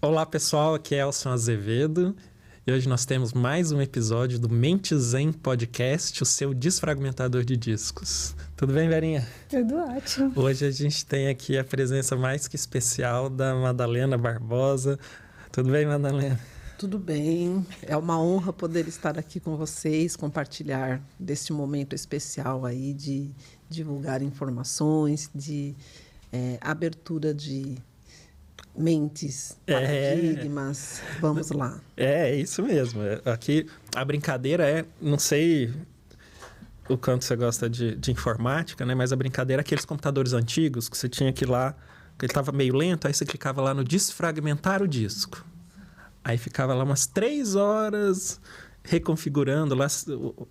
Olá pessoal, aqui é Elson Azevedo e hoje nós temos mais um episódio do Mente Zen Podcast, o seu desfragmentador de discos. Tudo bem, Verinha? Tudo ótimo. Hoje a gente tem aqui a presença mais que especial da Madalena Barbosa. Tudo bem, Madalena? Tudo bem, é uma honra poder estar aqui com vocês, compartilhar deste momento especial aí de divulgar informações, de abertura de mentes, paradigmas. Vamos lá. É isso mesmo. Aqui a brincadeira é, não sei o quanto você gosta de informática, né? Mas a brincadeira é aqueles computadores antigos que você tinha que ir lá, que ele estava meio lento, aí você clicava lá no desfragmentar o disco. Aí ficava lá umas 3 horas reconfigurando, lá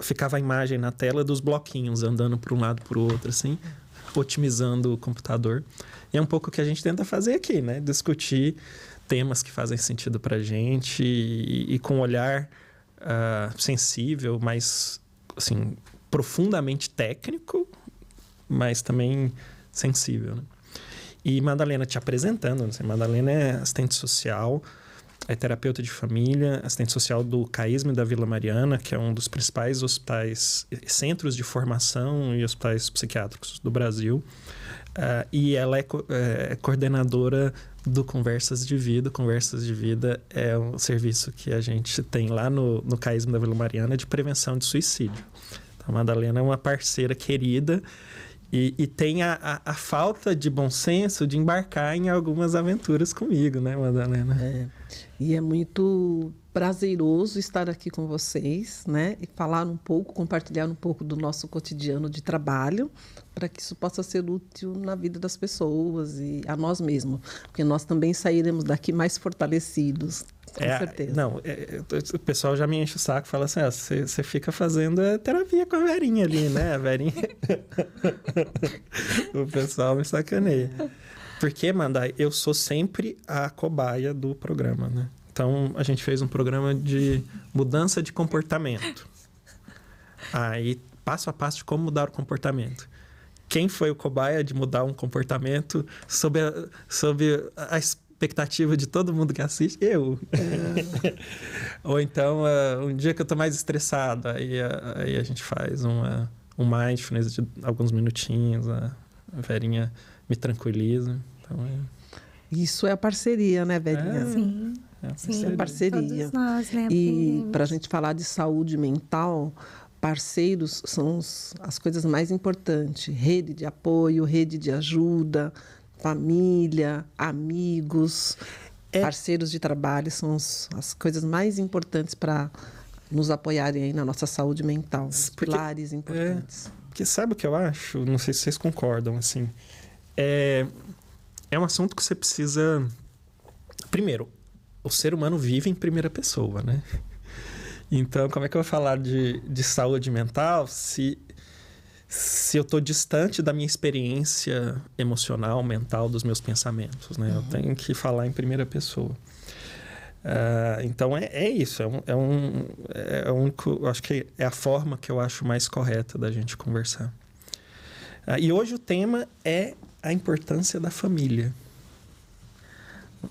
ficava a imagem na tela dos bloquinhos andando para um lado para o outro, assim, otimizando o computador. E é um pouco o que a gente tenta fazer aqui, né? Discutir temas que fazem sentido para a gente e com um olhar sensível, mas assim, profundamente técnico, mas também sensível, né? E Madalena, te apresentando, né? Madalena é assistente social, é terapeuta de família, assistente social do CAISM da Vila Mariana, que é um dos principais hospitais, centros de formação e hospitais psiquiátricos do Brasil. E ela é coordenadora do Conversas de Vida. Conversas de Vida é um serviço que a gente tem lá no CAISM da Vila Mariana de prevenção de suicídio. Então, a Madalena é uma parceira querida e tem a falta de bom senso de embarcar em algumas aventuras comigo, né, Madalena? E é muito prazeroso estar aqui com vocês, né? E falar um pouco, compartilhar um pouco do nosso cotidiano de trabalho, para que isso possa ser útil na vida das pessoas e a nós mesmos. Porque nós também sairemos daqui mais fortalecidos, com certeza. O pessoal já me enche o saco e fala assim, você fica fazendo terapia com a Verinha ali, né? A Verinha... O pessoal me sacaneia. Porque, Mandai, eu sou sempre a cobaia do programa, né? Então, a gente fez um programa de mudança de comportamento. Aí, passo a passo de como mudar o comportamento. Quem foi o cobaia de mudar um comportamento sob a expectativa de todo mundo que assiste? Eu. Ou então, um dia que eu tô mais estressado, aí a gente faz um mindfulness de alguns minutinhos, a Verinha me tranquiliza. Então, Isso é a parceria, né, Verinha? Sim. Isso é parceria. Todos nós, né, e para a gente falar de saúde mental, parceiros são as coisas mais importantes. Rede de apoio, rede de ajuda, família, amigos, parceiros de trabalho são as coisas mais importantes para nos apoiarem aí na nossa saúde mental. Os pilares importantes. Porque sabe o que eu acho? Não sei se vocês concordam, assim. É um assunto que você precisa... Primeiro, o ser humano vive em primeira pessoa, né? Então, como é que eu vou falar de saúde mental se eu estou distante da minha experiência emocional, mental, dos meus pensamentos, né? Eu tenho que falar em primeira pessoa. Então, é isso. Acho que é a forma que eu acho mais correta da gente conversar. E hoje o tema é a importância da família.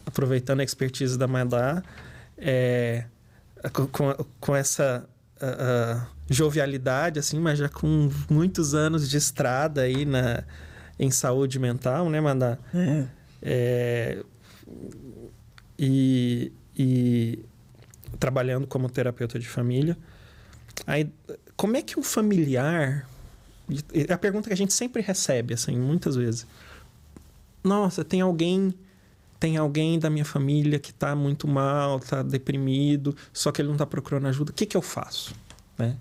Aproveitando a expertise da Madá, com essa jovialidade, assim, mas já com muitos anos de estrada aí em saúde mental, né, Madá? E trabalhando como terapeuta de família. Aí, como é que um familiar... É a pergunta que a gente sempre recebe, assim, muitas vezes. Nossa, tem alguém da minha família que está muito mal, está deprimido, só que ele não está procurando ajuda. O que eu faço? Né?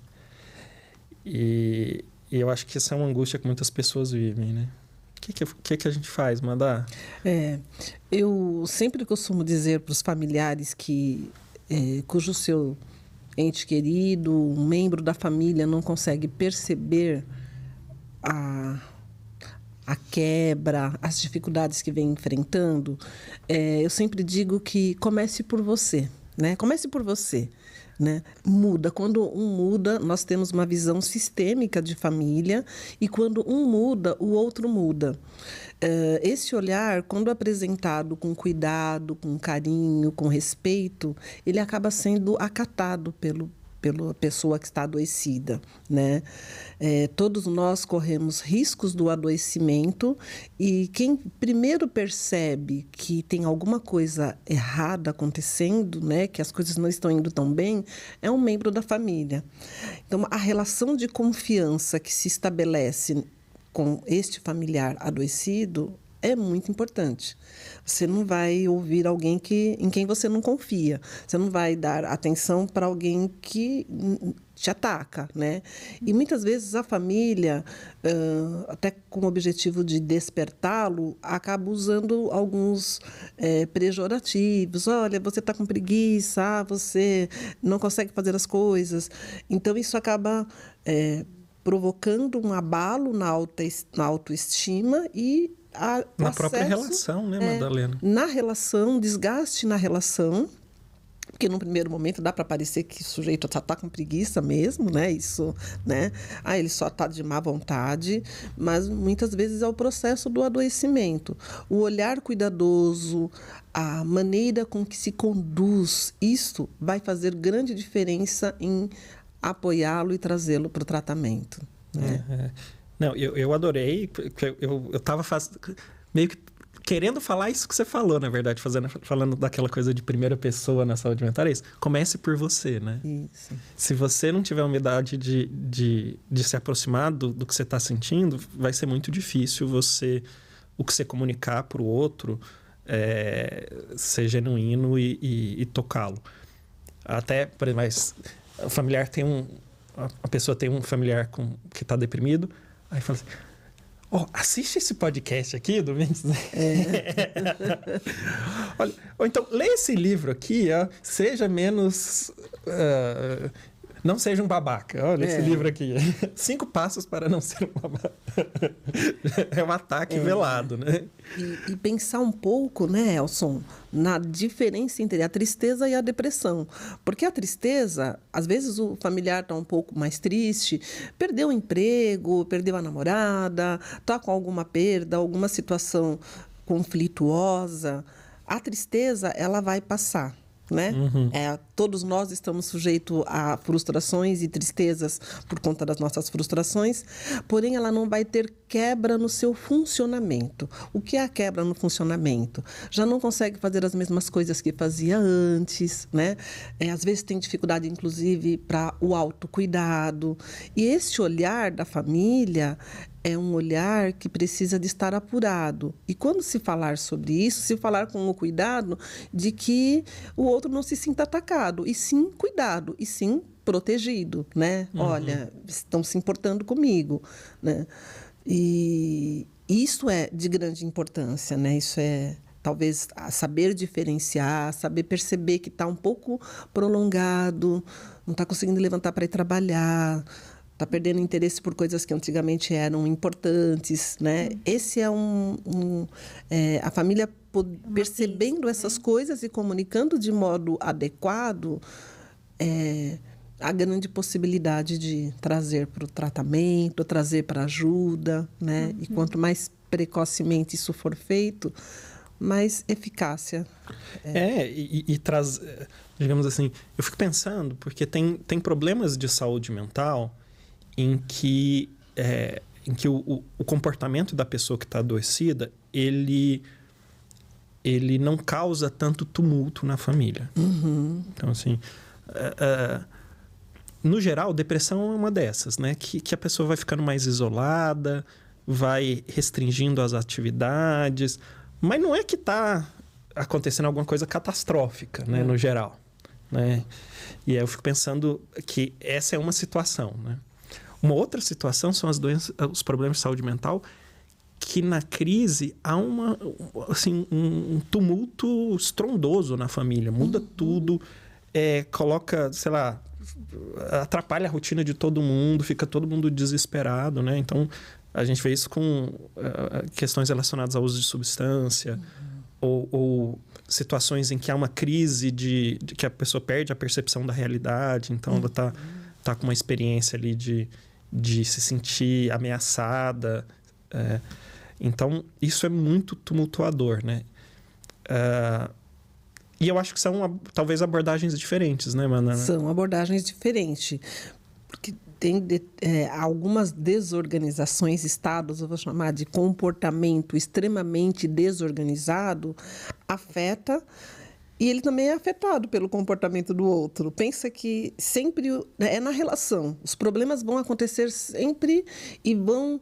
E eu acho que essa é uma angústia que muitas pessoas vivem, né? O que a gente faz, Madá? Eu sempre costumo dizer para os familiares cujo seu ente querido, um membro da família não consegue perceber a quebra, as dificuldades que vem enfrentando, eu sempre digo que comece por você, né? Comece por você, né? Muda. Quando um muda, nós temos uma visão sistêmica de família, e quando um muda, o outro muda. Esse olhar, quando apresentado com cuidado, com carinho, com respeito, ele acaba sendo acatado pela pessoa que está adoecida, né? Todos nós corremos riscos do adoecimento e quem primeiro percebe que tem alguma coisa errada acontecendo, né, que as coisas não estão indo tão bem, é um membro da família. Então, a relação de confiança que se estabelece com este familiar adoecido é muito importante. Você não vai ouvir alguém em quem você não confia. Você não vai dar atenção para alguém que te ataca, né? E muitas vezes a família, até com o objetivo de despertá-lo, acaba usando alguns pejorativos. Olha, você está com preguiça, você não consegue fazer as coisas. Então, isso acaba provocando um abalo na autoestima e na própria relação, né, Madalena? Na relação, desgaste na relação, porque no primeiro momento dá para parecer que o sujeito só está com preguiça mesmo, né? Isso, né? Ele só está de má vontade, mas muitas vezes é o processo do adoecimento. O olhar cuidadoso, a maneira com que se conduz, isso vai fazer grande diferença em apoiá-lo e trazê-lo para o tratamento. Né? Não, eu adorei, porque eu estava meio que querendo falar isso que você falou, na verdade, falando daquela coisa de primeira pessoa na saúde mental, é isso. Comece por você, né? Isso. Se você não tiver humildade de se aproximar do que você está sentindo, vai ser muito difícil o que você comunicar para o outro ser genuíno e tocá-lo. Até, por exemplo, o familiar a pessoa tem um familiar que está deprimido, aí fala assim, assiste esse podcast aqui, Domingos. Olha, ou então, lê esse livro aqui, seja menos... não seja um babaca. Olha esse livro aqui. 5 passos para não ser um babaca. É um ataque velado, né? E pensar um pouco, né, Elson, na diferença entre a tristeza e a depressão. Porque a tristeza, às vezes o familiar está um pouco mais triste, perdeu o emprego, perdeu a namorada, está com alguma perda, alguma situação conflituosa. A tristeza, ela vai passar. Né? Uhum. Todos nós estamos sujeitos a frustrações e tristezas por conta das nossas frustrações, porém ela não vai ter quebra no seu funcionamento. O que é a quebra no funcionamento? Já não consegue fazer as mesmas coisas que fazia antes, né? Às vezes tem dificuldade, inclusive, para o autocuidado. E esse olhar da família é um olhar que precisa de estar apurado. E quando se falar sobre isso, se falar com o cuidado de que o outro não se sinta atacado, e sim cuidado, e sim protegido, né? Uhum. Olha, estão se importando comigo, né? E isso é de grande importância, né? Isso é, talvez, saber diferenciar, saber perceber que está um pouco prolongado, não está conseguindo levantar para ir trabalhar, está perdendo interesse por coisas que antigamente eram importantes, né? Esse é a família percebendo essas coisas e comunicando de modo adequado, a grande possibilidade de trazer para o tratamento, trazer para a ajuda, né? E quanto mais precocemente isso for feito, mais eficácia. E traz, digamos assim, eu fico pensando, porque tem problemas de saúde mental em que o comportamento da pessoa que está adoecida, ele não causa tanto tumulto na família. Uhum. Então, assim, no geral, depressão é uma dessas, né? Que a pessoa vai ficando mais isolada, vai restringindo as atividades, mas não é que está acontecendo alguma coisa catastrófica, né? No geral, né? E aí eu fico pensando que essa é uma situação, né? Uma outra situação são os problemas de saúde mental, que na crise há um tumulto estrondoso na família. Muda tudo, coloca, sei lá, atrapalha a rotina de todo mundo, fica todo mundo desesperado, né? Então, a gente vê isso com questões relacionadas ao uso de substância, ou situações em que há uma crise de que a pessoa perde a percepção da realidade, então ela tá com uma experiência ali de se sentir ameaçada. Então, isso é muito tumultuador, né? E eu acho que são, talvez, abordagens diferentes, né, Mana? São abordagens diferentes, porque tem algumas desorganizações, estados, eu vou chamar de comportamento extremamente desorganizado, afeta, e ele também é afetado pelo comportamento do outro. Pensa que sempre é na relação. Os problemas vão acontecer sempre e vão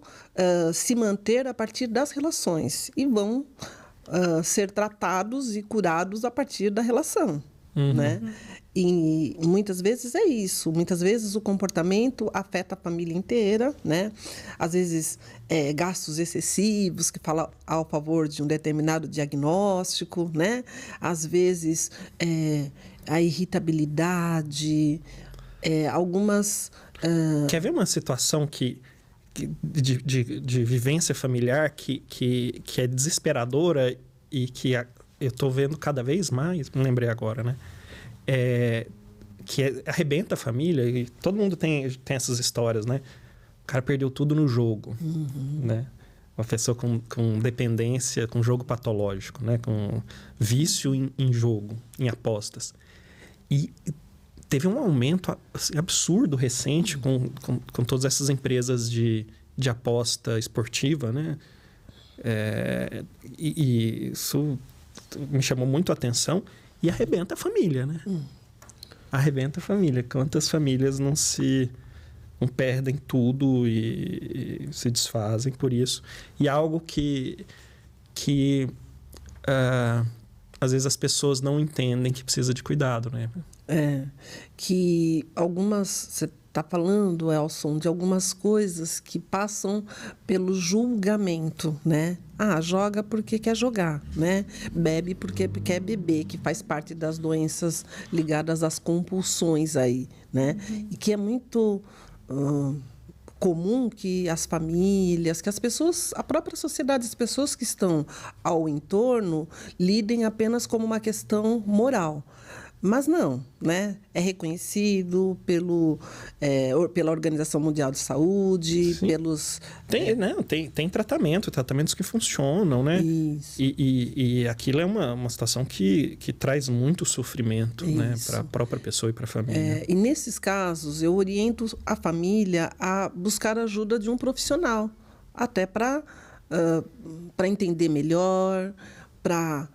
se manter a partir das relações e vão ser tratados e curados a partir da relação, né? E muitas vezes é isso. Muitas vezes o comportamento afeta a família inteira, né? Às vezes, gastos excessivos que falam ao favor de um determinado diagnóstico, né? Às vezes, a irritabilidade, algumas... Quer ver uma situação de vivência familiar que é desesperadora e que eu estou vendo cada vez mais, me lembrei agora, né? Que arrebenta a família, e todo mundo tem essas histórias, né? O cara perdeu tudo no jogo, né? Uma pessoa com dependência, com jogo patológico, né? Com vício em jogo, em apostas. E teve um aumento assim, absurdo recente com todas essas empresas de aposta esportiva, né? E isso me chamou muito a atenção e arrebenta a família, né? Arrebenta a família. Quantas famílias não perdem tudo e se desfazem por isso? E algo que às vezes as pessoas não entendem que precisa de cuidado, né? Que você está falando, Elson, de algumas coisas que passam pelo julgamento, né? Joga porque quer jogar, né? Bebe porque quer beber, que faz parte das doenças ligadas às compulsões aí, né? E que é muito comum que as famílias, que as pessoas, a própria sociedade, as pessoas que estão ao entorno, lidem apenas como uma questão moral. Mas não, né? É reconhecido pela Organização Mundial de Saúde, Sim. pelos... Tem tratamentos que funcionam, né? Isso. E aquilo é uma situação que traz muito sofrimento, né? Para a própria pessoa e para a família. E nesses casos, eu oriento a família a buscar a ajuda de um profissional, até para entender melhor, para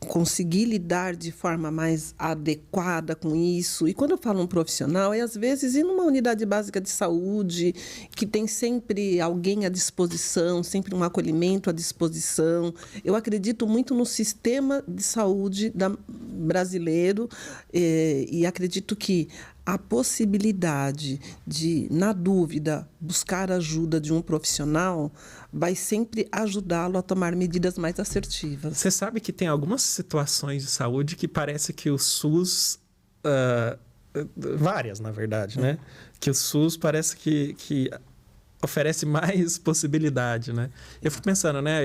conseguir lidar de forma mais adequada com isso. E quando eu falo um profissional, às vezes ir numa unidade básica de saúde, que tem sempre alguém à disposição, sempre um acolhimento à disposição. Eu acredito muito no sistema de saúde brasileiro e acredito que a possibilidade de, na dúvida, buscar a ajuda de um profissional vai sempre ajudá-lo a tomar medidas mais assertivas. Você sabe que tem algumas situações de saúde que parece que o SUS... várias, na verdade, né? Que o SUS parece que oferece mais possibilidade, né? Eu fico pensando, né?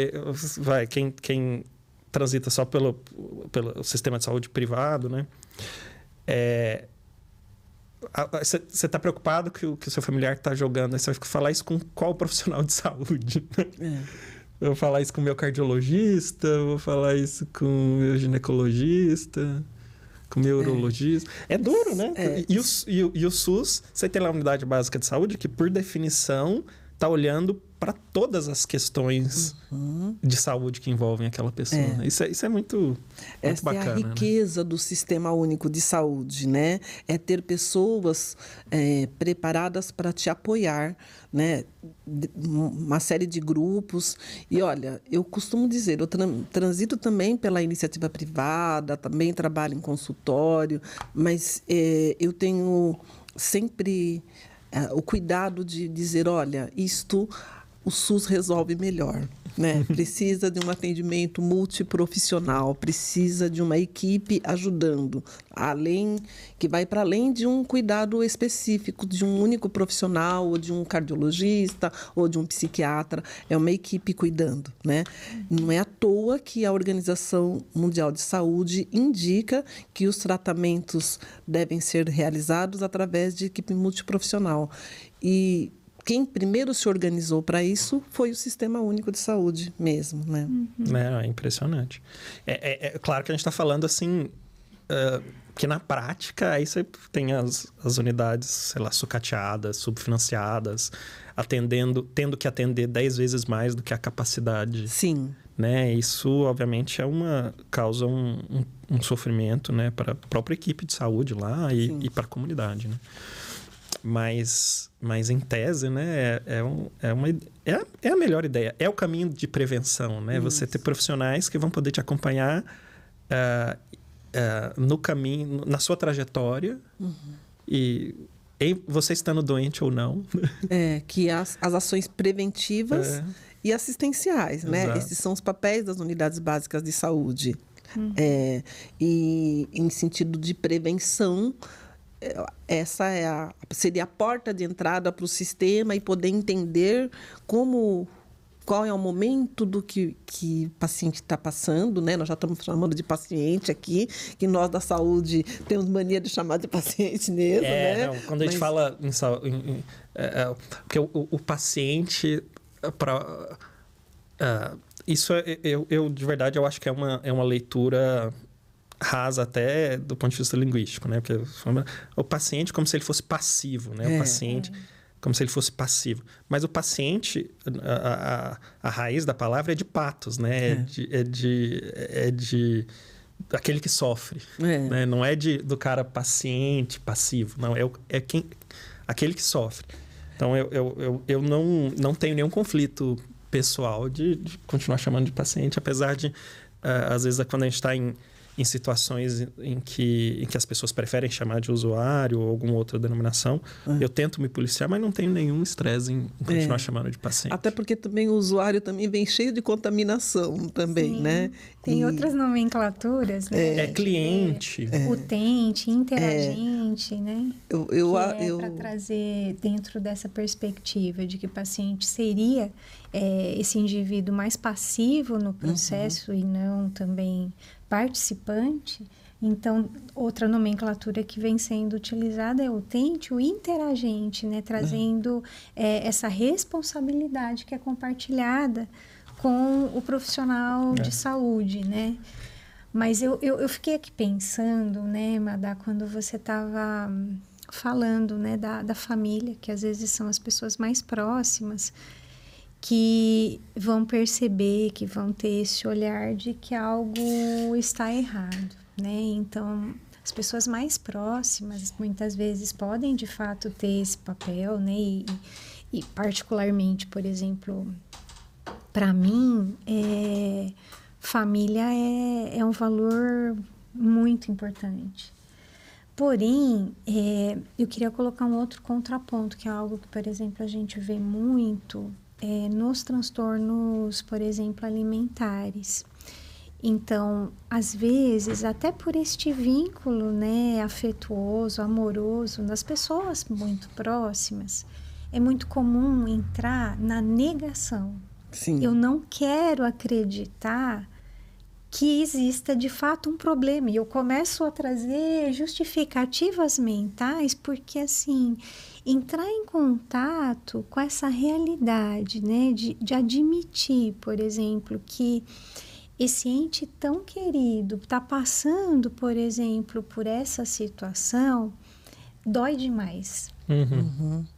Quem transita só pelo sistema de saúde privado, né? Você está preocupado que o seu familiar está jogando, aí você vai falar isso com qual profissional de saúde? Eu vou falar isso com o meu cardiologista, vou falar isso com o meu ginecologista, com o meu urologista. É duro, né? E o SUS, você tem lá a unidade básica de saúde, que por definição está olhando para todas as questões de saúde que envolvem aquela pessoa. Né? Isso é muito bacana. Essa é a riqueza, né, do Sistema Único de Saúde, né? É ter pessoas preparadas para te apoiar, né? Uma série de grupos. E, olha, eu costumo dizer, eu transito também pela iniciativa privada, também trabalho em consultório, mas eu tenho sempre o cuidado de dizer, olha, o SUS resolve melhor, né? Precisa de um atendimento multiprofissional, precisa de uma equipe ajudando, que vai para além de um cuidado específico de um único profissional, ou de um cardiologista, ou de um psiquiatra. É uma equipe cuidando, né? Não é à toa que a Organização Mundial de Saúde indica que os tratamentos devem ser realizados através de equipe multiprofissional. E quem primeiro se organizou para isso foi o Sistema Único de Saúde mesmo, né? É impressionante. É claro que a gente está falando assim, que na prática aí você tem as unidades, sei lá, sucateadas, subfinanciadas, tendo que atender 10 vezes mais do que a capacidade. Sim. Né? Isso, obviamente, causa um sofrimento, né, para a própria equipe de saúde lá e para a comunidade, né? Mas em tese, né, é a melhor ideia. É o caminho de prevenção, né? Isso. Você ter profissionais que vão poder te acompanhar no caminho, na sua trajetória e você estando doente ou não. Que as ações preventivas e assistenciais, né? Exato. Esses são os papéis das unidades básicas de saúde. E em sentido de prevenção, essa seria a porta de entrada para o sistema e poder entender qual é o momento do que o paciente está passando, né? Nós já estamos chamando de paciente aqui, que nós da saúde temos mania de chamar de paciente mesmo, né? Não, quando a gente fala em saúde... porque o paciente... isso eu de verdade eu acho que é uma leitura rasa até do ponto de vista linguístico, né? Porque o paciente como se ele fosse passivo, né? O paciente como se ele fosse passivo, mas o paciente, a raiz da palavra é de patos, né? É de aquele que sofre, né? Não é do cara paciente, passivo, não, aquele que sofre. Então eu não tenho nenhum conflito pessoal de continuar chamando de paciente, apesar de às vezes quando a gente está em situações em que as pessoas preferem chamar de usuário ou alguma outra denominação, eu tento me policiar, mas não tenho nenhum estresse em continuar chamando de paciente. Até porque também o usuário também vem cheio de contaminação também, Sim. né? Tem outras nomenclaturas, né? Cliente. Utente, interagente, né? Para trazer dentro dessa perspectiva de que o paciente seria esse indivíduo mais passivo no processo e não também participante. Então, outra nomenclatura que vem sendo utilizada é o utente, o interagente, né? Trazendo essa responsabilidade que é compartilhada com o profissional de saúde, né? Mas eu fiquei aqui pensando, né, Madá, quando você estava falando, né, da família, que às vezes são as pessoas mais próximas, que vão perceber, que vão ter esse olhar de que algo está errado, né? Então, as pessoas mais próximas, muitas vezes, podem, de fato, ter esse papel, né? E particularmente, por exemplo, para mim, família é um valor muito importante. Porém, eu queria colocar um outro contraponto, que é algo que, por exemplo, a gente vê muito nos transtornos, por exemplo, alimentares. Então, às vezes, até por este vínculo, né, afetuoso, amoroso, das pessoas muito próximas, é muito comum entrar na negação. Sim. Eu não quero acreditar que exista de fato um problema. E eu começo a trazer justificativas mentais, porque assim, entrar em contato com essa realidade, né, de admitir, por exemplo, que esse ente tão querido está passando, por exemplo, por essa situação, dói demais.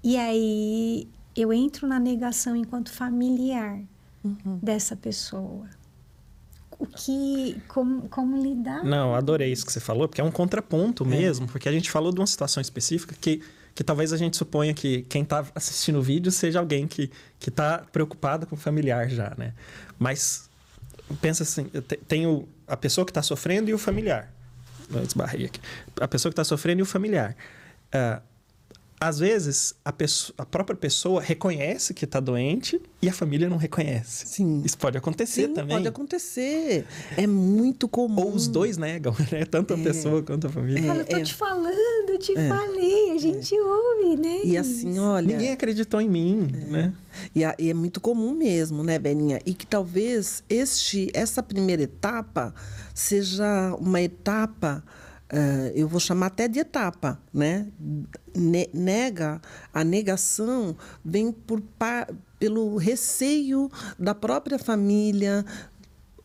E aí eu entro na negação enquanto familiar dessa pessoa. Como lidar? Não, adorei isso que você falou, porque é um contraponto mesmo, porque a gente falou de uma situação específica que talvez a gente suponha que quem está assistindo o vídeo seja alguém que está preocupado com o familiar já, né? Mas pensa assim, tem a pessoa que está sofrendo e o familiar. Eu esbarrei aqui. A pessoa que está sofrendo e o familiar. Às vezes, a própria pessoa reconhece que está doente e a família não reconhece. Sim. Isso pode acontecer também. Pode acontecer. É muito comum. Ou os dois negam, né? Tanto a pessoa quanto a família. Eu tô te falando, eu te falei, a gente ouve, né? E assim, olha... Ninguém acreditou em mim, né? E é muito comum mesmo, né, Beninha? E que talvez essa primeira etapa seja uma etapa eu vou chamar até de etapa, né? A negação vem pelo receio da própria família,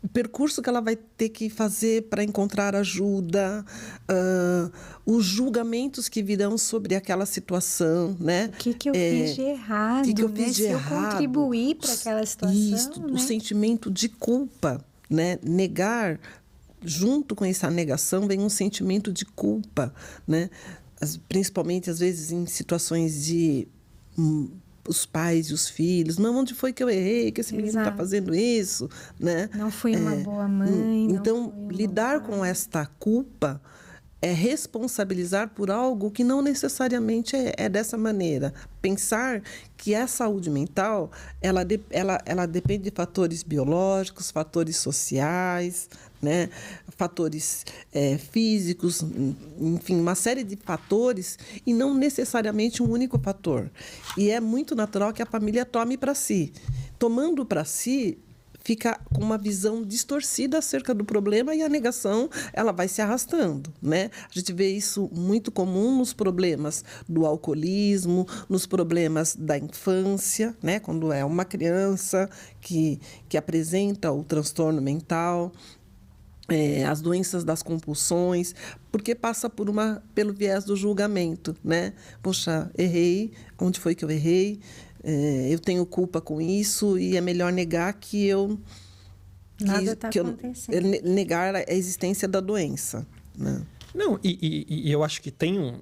o percurso que ela vai ter que fazer para encontrar ajuda, os julgamentos que virão sobre aquela situação, né? O que eu fiz de errado, se eu contribuir para aquela situação, isso, né? O sentimento de culpa, né? Negar, junto com essa negação, vem um sentimento de culpa, né? Principalmente, às vezes, em situações de os pais e os filhos. Não, onde foi que eu errei? Que esse menino está fazendo isso? Né? Não fui uma boa mãe. Então, lidar com esta culpa é responsabilizar por algo que não necessariamente é dessa maneira. Pensar que a saúde mental, ela depende de fatores biológicos, fatores sociais, né? Fatores físicos, enfim, uma série de fatores, e não necessariamente um único fator. E é muito natural que a família tome para si. Tomando para si, fica com uma visão distorcida acerca do problema, e a negação, ela vai se arrastando, né? A gente vê isso muito comum nos problemas do alcoolismo, nos problemas da infância, né? Quando é uma criança que apresenta o transtorno mental, as doenças das compulsões, porque passa pelo viés do julgamento, né? Poxa, errei, onde foi que eu errei? Eu tenho culpa com isso, e é melhor negar que eu... Nada está acontecendo. Negar a existência da doença, né? Não, e eu acho que tem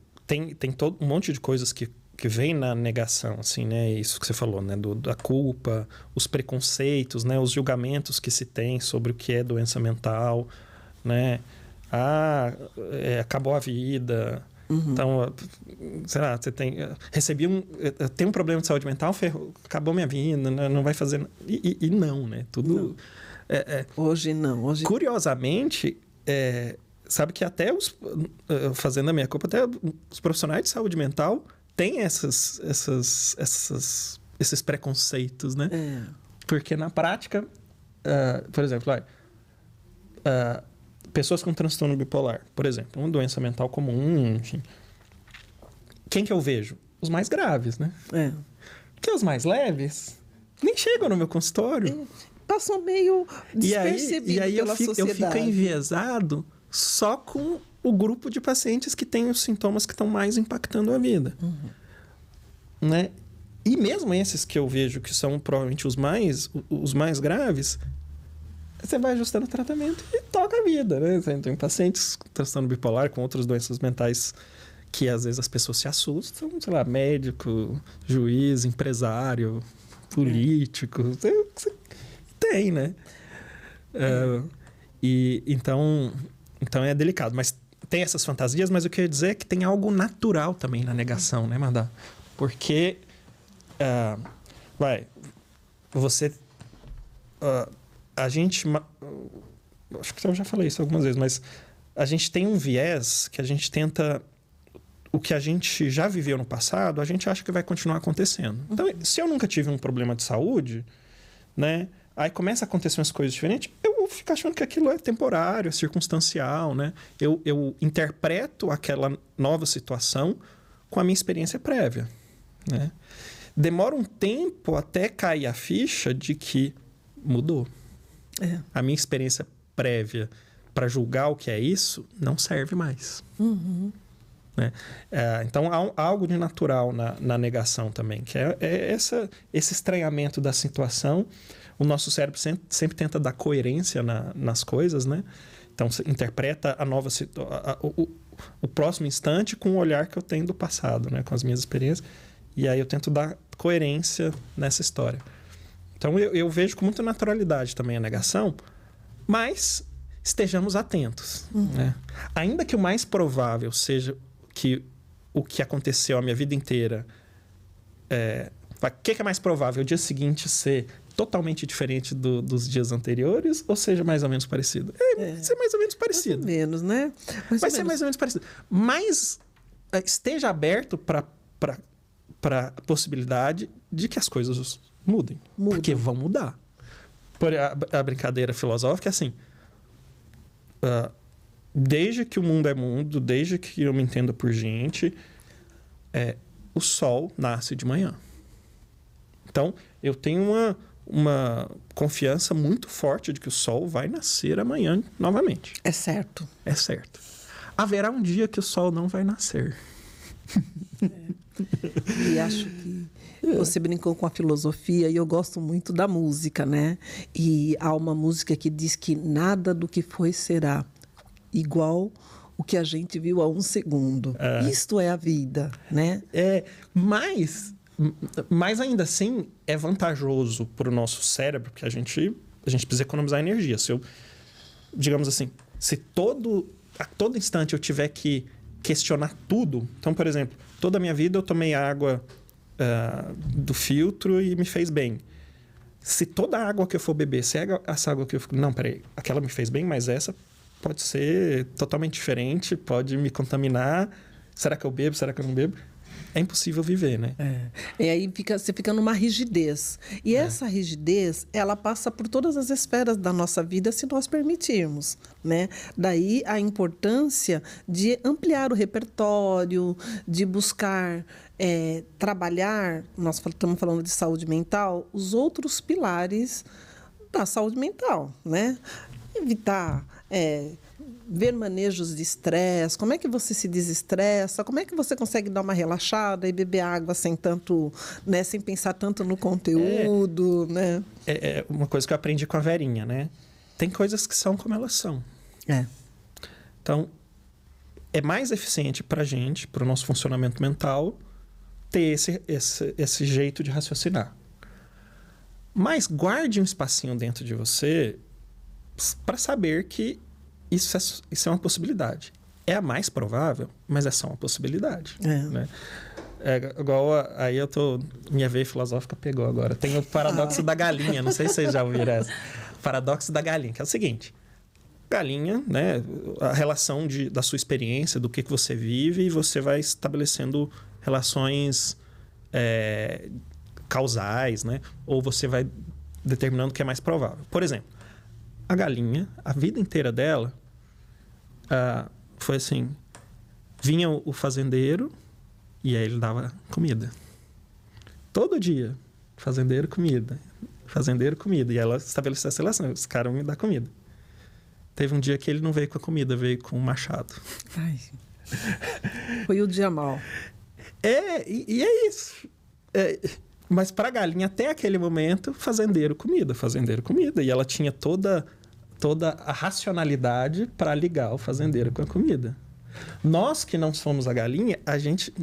todo um monte de coisas que vem na negação, assim, né? Isso que você falou, né? Da culpa, os preconceitos, né? Os julgamentos que se tem sobre o que é doença mental, né? Acabou a vida. Uhum. Então, sei lá, você tem um problema de saúde mental, acabou minha vida, né? Não vai fazer... E não, né? Tudo... Não. Hoje não. Hoje... Curiosamente, sabe que até fazendo a minha culpa, até os profissionais de saúde mental têm esses preconceitos, né? Porque na prática, por exemplo, pessoas com transtorno bipolar, por exemplo, uma doença mental comum, enfim. Quem que eu vejo? Os mais graves, né? Porque os mais leves nem chegam no meu consultório. Passam meio despercebidos pela sociedade. Eu fico enviesado só com o grupo de pacientes que têm os sintomas que estão mais impactando a vida. Uhum. Né? E mesmo esses que eu vejo que são provavelmente os mais graves, você vai ajustando o tratamento e toca a vida, né? Tem pacientes com transtorno bipolar, com outras doenças mentais, que às vezes as pessoas se assustam, sei lá, médico, juiz, empresário, político, tem, né? Então é delicado, mas tem essas fantasias, mas o que eu ia dizer é que tem algo natural também na negação, né, Madá? Porque você... a gente... acho que eu já falei isso algumas vezes, mas a gente tem um viés que a gente tenta... O que a gente já viveu no passado, a gente acha que vai continuar acontecendo. Então, se eu nunca tive um problema de saúde, né? Aí começa a acontecer umas coisas diferentes, eu fico achando que aquilo é temporário, é circunstancial, né? Eu interpreto aquela nova situação com a minha experiência prévia, né? Demora um tempo até cair a ficha de que mudou. A minha experiência prévia para julgar o que é isso não serve mais. Uhum. Né? Então, há algo de natural na negação também, que é esse estranhamento da situação. O nosso cérebro sempre tenta dar coerência nas coisas, né? Então, você interpreta o próximo instante com o olhar que eu tenho do passado, né? Com as minhas experiências. E aí eu tento dar coerência nessa história. Então, eu vejo com muita naturalidade também a negação, mas estejamos atentos. Uhum. Né? Ainda que o mais provável seja que o que aconteceu a minha vida inteira... O que é mais provável? O dia seguinte ser totalmente diferente dos dias anteriores, ou seja mais ou menos parecido? Ser mais ou menos parecido. Mais ou menos, né? Vai ser mais ou menos parecido. Mas esteja aberto para a possibilidade de que as coisas mudem. Porque vão mudar. A brincadeira filosófica é assim... desde que o mundo é mundo, desde que eu me entendo por gente, o sol nasce de manhã. Então, eu tenho uma confiança muito forte de que o sol vai nascer amanhã novamente. É certo. É certo. Haverá um dia que o sol não vai nascer. E acho que você brincou com a filosofia e eu gosto muito da música, né? E há uma música que diz que nada do que foi será igual o que a gente viu há um segundo. Isto é a vida, né? Mas ainda assim é vantajoso para o nosso cérebro, porque a gente precisa economizar energia. Digamos assim, se a todo instante eu tiver que questionar tudo. Então, por exemplo, toda a minha vida eu tomei água do filtro e me fez bem. Se toda a água que eu for beber, essa água que eu fico... Não, peraí, aquela me fez bem, mas essa pode ser totalmente diferente, pode me contaminar. Será que eu bebo? Será que eu não bebo? É impossível viver, né? E aí você fica numa rigidez. E essa rigidez, ela passa por todas as esferas da nossa vida, se nós permitirmos, né? Daí a importância de ampliar o repertório, de buscar trabalhar, nós estamos falando de saúde mental, os outros pilares da saúde mental, né? Evitar... ver manejos de estresse, como é que você se desestressa, como é que você consegue dar uma relaxada e beber água sem tanto, né, sem pensar tanto no conteúdo, né? É uma coisa que eu aprendi com a Verinha, né? Tem coisas que são como elas são. Então, é mais eficiente pra gente, pro nosso funcionamento mental, ter esse jeito de raciocinar. Mas guarde um espacinho dentro de você para saber que isso é uma possibilidade. É a mais provável, mas é só uma possibilidade. Né? Igual aí eu tô... Minha veia filosófica pegou agora. Tem o paradoxo da galinha. Não sei se vocês já ouviram essa. Paradoxo da galinha, que é o seguinte. Galinha, né? A relação da sua experiência, do que você vive, e você vai estabelecendo relações causais, né? Ou você vai determinando o que é mais provável. Por exemplo, a galinha, a vida inteira dela... foi assim, vinha o fazendeiro e aí ele dava comida. Todo dia, fazendeiro, comida. E ela estabeleceu essa relação, os caras vão me dar comida. Teve um dia que ele não veio com a comida, veio com um machado. Ai, foi o dia mau. E é isso. Mas para a galinha, até aquele momento, fazendeiro, comida. E ela tinha toda a racionalidade para ligar o fazendeiro com a comida. Nós que não somos a galinha, a gente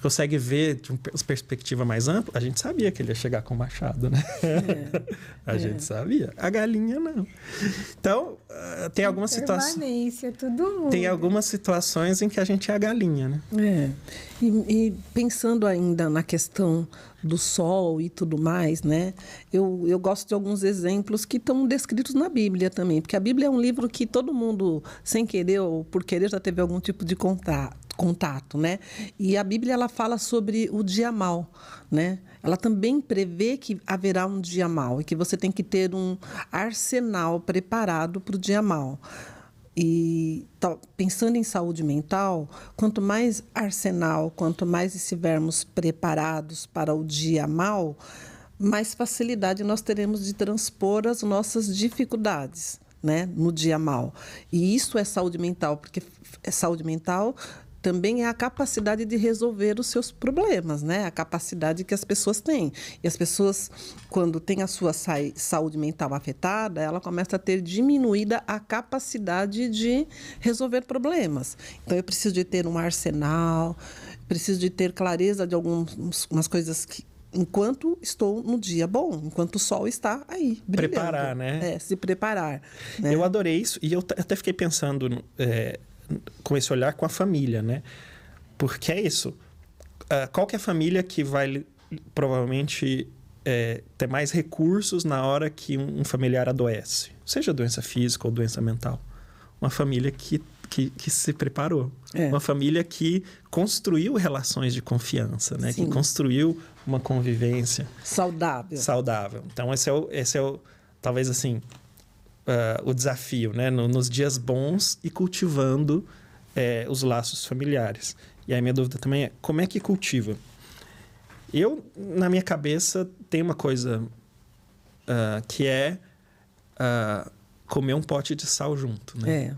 consegue ver de uma perspectiva mais ampla, a gente sabia que ele ia chegar com o machado, né? A gente sabia. A galinha, não. Então, tem algumas situações... Tem algumas situações em que a gente é a galinha, né? E pensando ainda na questão do sol e tudo mais, né? Eu gosto de alguns exemplos que estão descritos na Bíblia também, porque a Bíblia é um livro que todo mundo, sem querer ou por querer, já teve algum tipo de contato, né? E a Bíblia, ela fala sobre o dia mau, né? Ela também prevê que haverá um dia mau e que você tem que ter um arsenal preparado para o dia mau. E pensando em saúde mental, quanto mais arsenal, quanto mais estivermos preparados para o dia mau, mais facilidade nós teremos de transpor as nossas dificuldades, né, no dia mau. E isso é saúde mental, porque saúde mental também é a capacidade de resolver os seus problemas, né? A capacidade que as pessoas têm. E as pessoas, quando têm a sua saúde mental afetada, ela começa a ter diminuída a capacidade de resolver problemas. Então, eu preciso de ter um arsenal, preciso de ter clareza de algumas coisas que, enquanto estou no dia bom, enquanto o sol está aí, brilhando. Preparar, né? Se preparar. Né? Eu adorei isso e eu até fiquei pensando... com esse olhar com a família, né? Porque é isso. Qual que é a família que vai provavelmente ter mais recursos na hora que um familiar adoece? Seja doença física ou doença mental. Uma família que se preparou. Uma família que construiu relações de confiança, né? Sim. Que construiu uma convivência... Saudável. Então, esse é o talvez assim... o desafio, né? Nos dias bons e cultivando os laços familiares. E aí minha dúvida também é, como é que cultiva? Eu, na minha cabeça, tem uma coisa que é comer um pote de sal junto, né?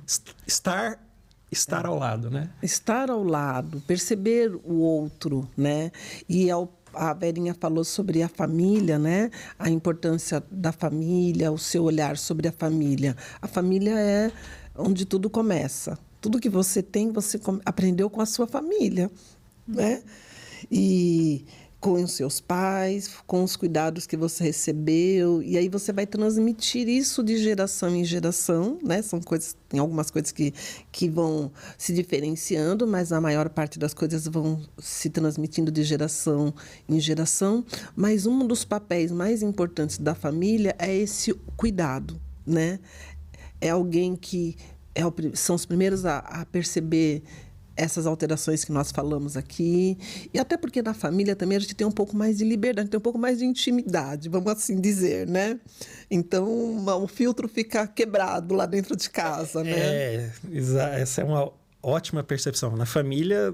Estar ao lado, né? Estar ao lado, perceber o outro, né? E a Verinha falou sobre a família, né? A importância da família, o seu olhar sobre a família. A família é onde tudo começa. Tudo que você tem, você aprendeu com a sua família, né? E com os seus pais, com os cuidados que você recebeu, e aí você vai transmitir isso de geração em geração, né? São coisas, tem algumas coisas que vão se diferenciando, mas a maior parte das coisas vão se transmitindo de geração em geração. Mas um dos papéis mais importantes da família é esse cuidado, né? É alguém que são os primeiros a perceber essas alterações que nós falamos aqui. E até porque na família também a gente tem um pouco mais de liberdade, tem um pouco mais de intimidade, vamos assim dizer, né? Então, o filtro fica quebrado lá dentro de casa, né? Essa é uma ótima percepção. Na família,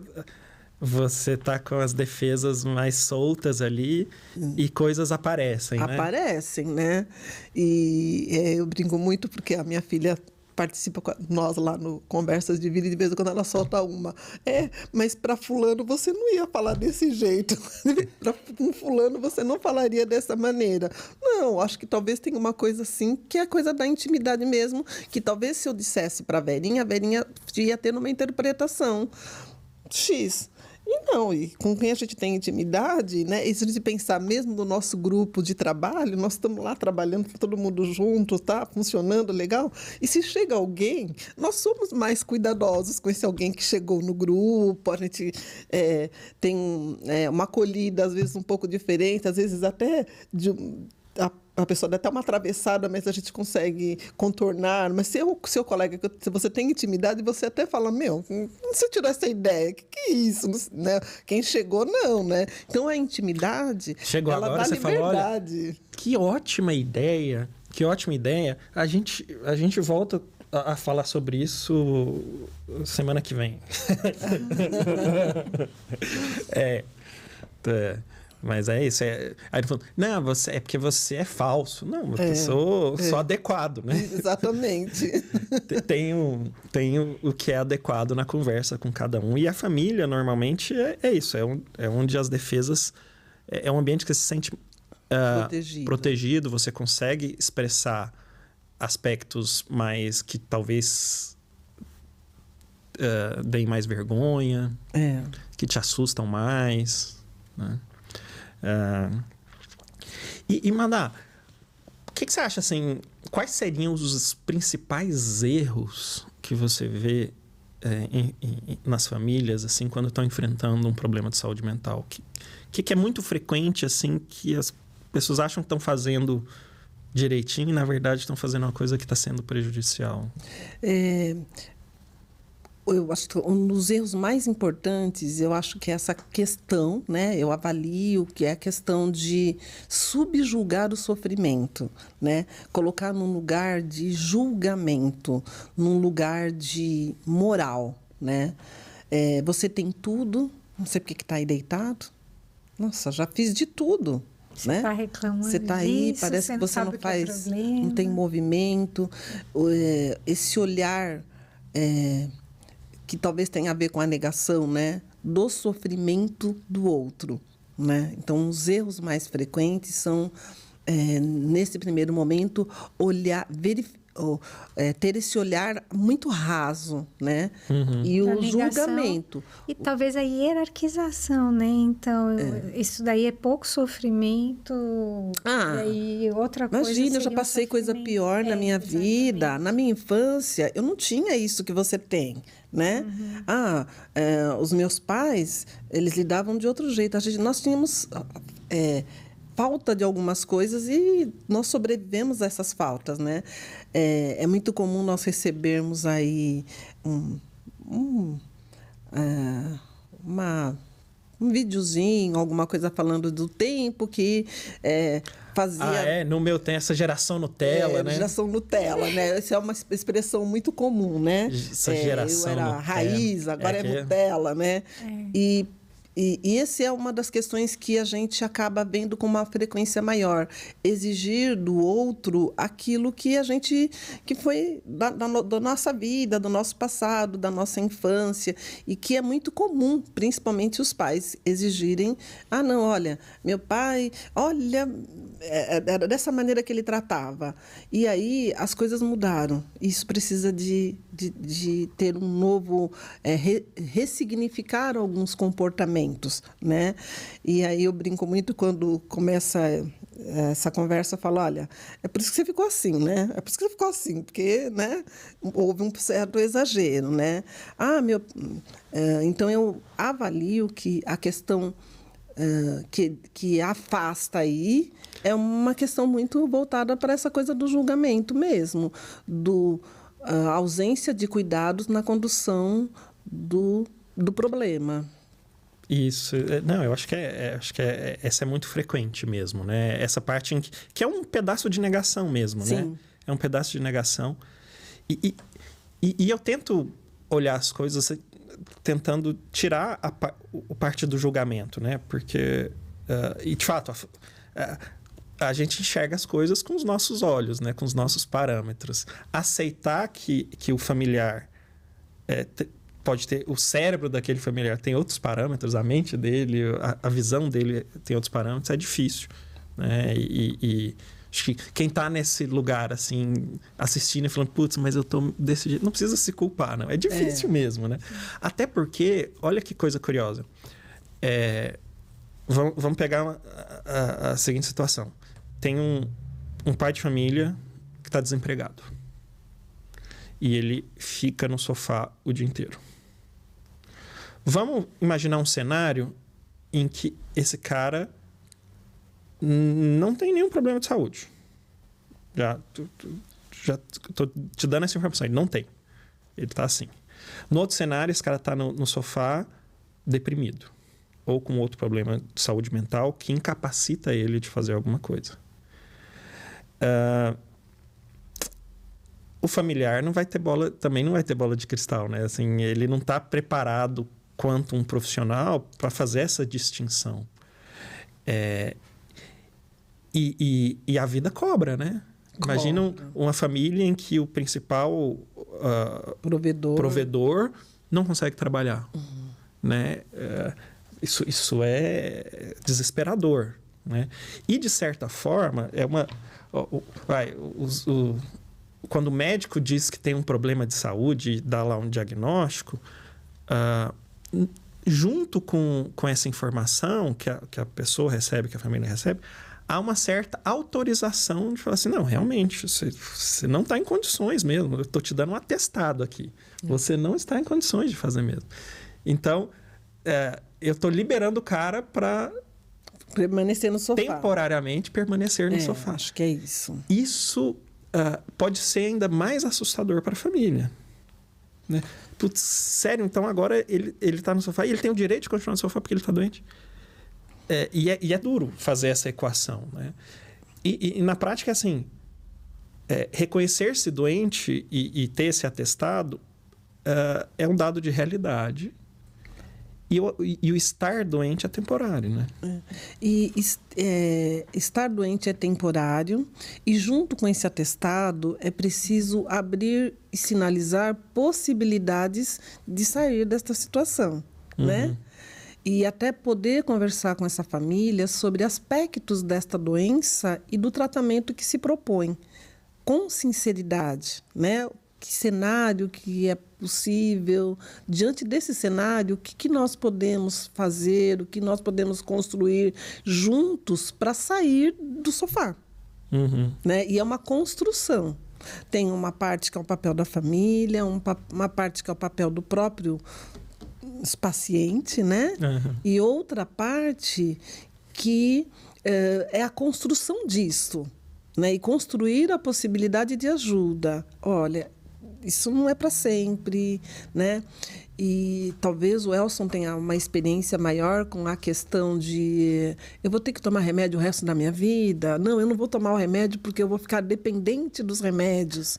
você tá com as defesas mais soltas ali e coisas aparecem, né? Aparecem, né? E eu brinco muito porque a minha filha participa com nós lá no Conversas de Vida e de vez em quando ela solta uma. Mas para fulano você não ia falar desse jeito. Para um fulano você não falaria dessa maneira. Não, acho que talvez tenha uma coisa assim, que é a coisa da intimidade mesmo, que talvez se eu dissesse para a Verinha ia ter uma interpretação X. E com quem a gente tem intimidade, né? E se a gente pensar mesmo no nosso grupo de trabalho, nós estamos lá trabalhando todo mundo junto, tá funcionando legal. E se chega alguém, nós somos mais cuidadosos com esse alguém que chegou no grupo. A gente tem uma acolhida, às vezes, um pouco diferente, às vezes até a pessoa dá até uma atravessada, mas a gente consegue contornar. Mas se o seu colega, se você tem intimidade, você até fala, você tirou essa ideia, que é isso? Né? Quem chegou, não, né? Então, a intimidade, chegou ela agora, dá você liberdade. Falou, olha, que ótima ideia. A gente volta a falar sobre isso semana que vem. Mas é isso. Aí ele falou, não, é porque você é falso. Não, eu sou adequado, né? Exatamente. Tem o que é adequado na conversa com cada um. E a família, normalmente, é isso. É onde as defesas... É um ambiente que se sente protegido. Você consegue expressar aspectos mais que talvez deem mais vergonha, que te assustam mais, né? Mandar, o que você acha, assim, quais seriam os principais erros que você vê nas famílias, assim, quando estão enfrentando um problema de saúde mental? Que é muito frequente, assim, que as pessoas acham que estão fazendo direitinho e, na verdade, estão fazendo uma coisa que está sendo prejudicial? Eu acho que um dos erros mais importantes, eu acho que é essa questão, né? Eu avalio que é a questão de subjugar o sofrimento, né? Colocar num lugar de julgamento, num lugar de moral, né? Você tem tudo, não sei por que está aí deitado. Nossa, já fiz de tudo. Você está reclamando Você está aí, parece que você não faz, não tem movimento. Esse olhar... que talvez tenha a ver com a negação, né, do sofrimento do outro, né? Então, os erros mais frequentes são, nesse primeiro momento, ter esse olhar muito raso, né? Uhum. E o julgamento. E talvez a hierarquização, né? Então, isso daí é pouco sofrimento. E aí, outra coisa. Imagina, eu já passei coisa pior na minha vida. Na minha infância, eu não tinha isso que você tem, né? Os meus pais, eles lidavam de outro jeito. Nós tínhamos... falta de algumas coisas e nós sobrevivemos a essas faltas, né? É muito comum nós recebermos aí uma um videozinho, alguma coisa falando do tempo que fazia... no meu tem essa geração Nutella, né? Geração Nutella, né? Essa é uma expressão muito comum, né? Essa geração eu era Nutella. raiz, agora é Nutella, né? E essa é uma das questões que a gente acaba vendo com uma frequência maior. Exigir do outro aquilo que que foi da nossa vida, do nosso passado, da nossa infância, e que é muito comum, principalmente os pais, exigirem: não, olha, meu pai, olha, era dessa maneira que ele tratava. E aí as coisas mudaram. Isso precisa de ter um novo, ressignificar alguns comportamentos, né? E aí eu brinco muito quando começa essa conversa, eu falo: olha, é por isso que você ficou assim, né? É por isso que você ficou assim, porque, né, houve um certo exagero, né? Então eu avalio que a questão que afasta aí é uma questão muito voltada para essa coisa do julgamento mesmo, a ausência de cuidados na condução do problema. Isso. Não, eu acho que essa é muito frequente mesmo, né? Essa parte que é um pedaço de negação mesmo, Sim. né? É um pedaço de negação. E eu tento olhar as coisas tentando tirar a parte do julgamento, né? Porque, de fato, a gente enxerga as coisas com os nossos olhos, né? Com os nossos parâmetros. Aceitar que o familiar pode ter... O cérebro daquele familiar tem outros parâmetros, a mente dele, a visão dele tem outros parâmetros, é difícil, né? E acho que quem está nesse lugar, assim, assistindo e falando: putz, mas eu tô desse jeito, não precisa se culpar, não. É difícil mesmo, né? Até porque, olha que coisa curiosa. Vamos pegar a seguinte situação. Tem um pai de família que está desempregado. E ele fica no sofá o dia inteiro. Vamos imaginar um cenário em que esse cara não tem nenhum problema de saúde. Já estou te dando essa informação. Ele não tem. Ele está assim. No outro cenário, esse cara está no sofá deprimido. Ou com outro problema de saúde mental que incapacita ele de fazer alguma coisa. O familiar também não vai ter bola de cristal, né? Assim, ele não está preparado quanto um profissional para fazer essa distinção. E a vida cobra, né? Imagina uma família em que o principal provedor não consegue trabalhar. Né? Isso é desesperador, né? E, de certa forma, quando o médico diz que tem um problema de saúde e dá lá um diagnóstico, junto com essa informação que a pessoa recebe, que a família recebe, há uma certa autorização de falar assim: não, realmente, você não está em condições mesmo, eu estou te dando um atestado aqui. Você não está em condições de fazer mesmo. Então, eu estou liberando o cara para... permanecer no sofá. Temporariamente permanecer no sofá. Acho que é isso. Isso pode ser ainda mais assustador para a família. Né? Putz, sério, então agora ele está no sofá e ele tem o direito de continuar no sofá porque ele está doente. E é duro fazer essa equação. Né? E na prática, assim, reconhecer-se doente e ter esse atestado é um dado de realidade. E o estar doente é temporário, né? Estar doente é temporário e, junto com esse atestado, é preciso abrir e sinalizar possibilidades de sair desta situação, né? E até poder conversar com essa família sobre aspectos desta doença e do tratamento que se propõe, com sinceridade, né? Que cenário que é possível, diante desse cenário, o que nós podemos fazer, o que nós podemos construir juntos para sair do sofá. Né? E é uma construção. Tem uma parte que é o papel da família, uma parte que é o papel do próprio paciente, né? E outra parte que é a construção disso, né? E construir a possibilidade de ajuda. Olha, isso não é para sempre, né? E talvez o Elson tenha uma experiência maior com a questão de eu vou ter que tomar remédio o resto da minha vida. Não, eu não vou tomar o remédio porque eu vou ficar dependente dos remédios.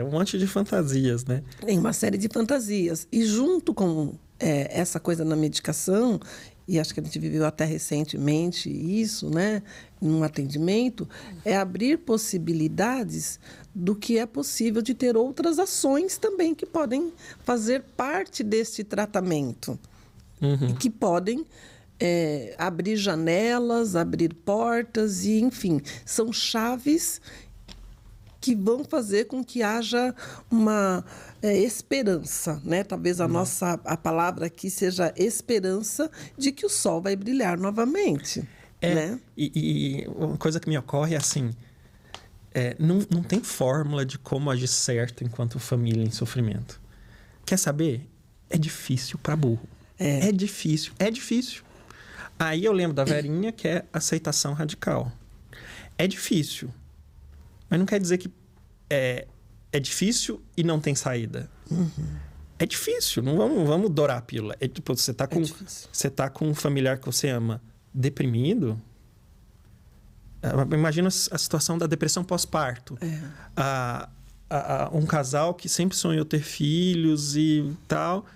Um monte de fantasias, né? Tem uma série de fantasias. E junto com essa coisa na medicação, e acho que a gente viveu até recentemente isso, né, num atendimento, é abrir possibilidades do que é possível de ter outras ações também que podem fazer parte deste tratamento. E que podem abrir janelas, abrir portas, e, enfim, são chaves que vão fazer com que haja uma esperança, né? Talvez a palavra aqui seja esperança de que o sol vai brilhar novamente. Né? E uma coisa que me ocorre é assim, não tem fórmula de como agir certo enquanto família em sofrimento. Quer saber? É difícil para burro. É difícil. Aí eu lembro da Verinha, que é aceitação radical. É difícil. Mas não quer dizer que é difícil e não tem saída. É difícil, não vamos dourar a pílula. Tipo, você tá com um familiar que você ama deprimido. Imagina a situação da depressão pós-parto. Um casal que sempre sonhou ter filhos e tal.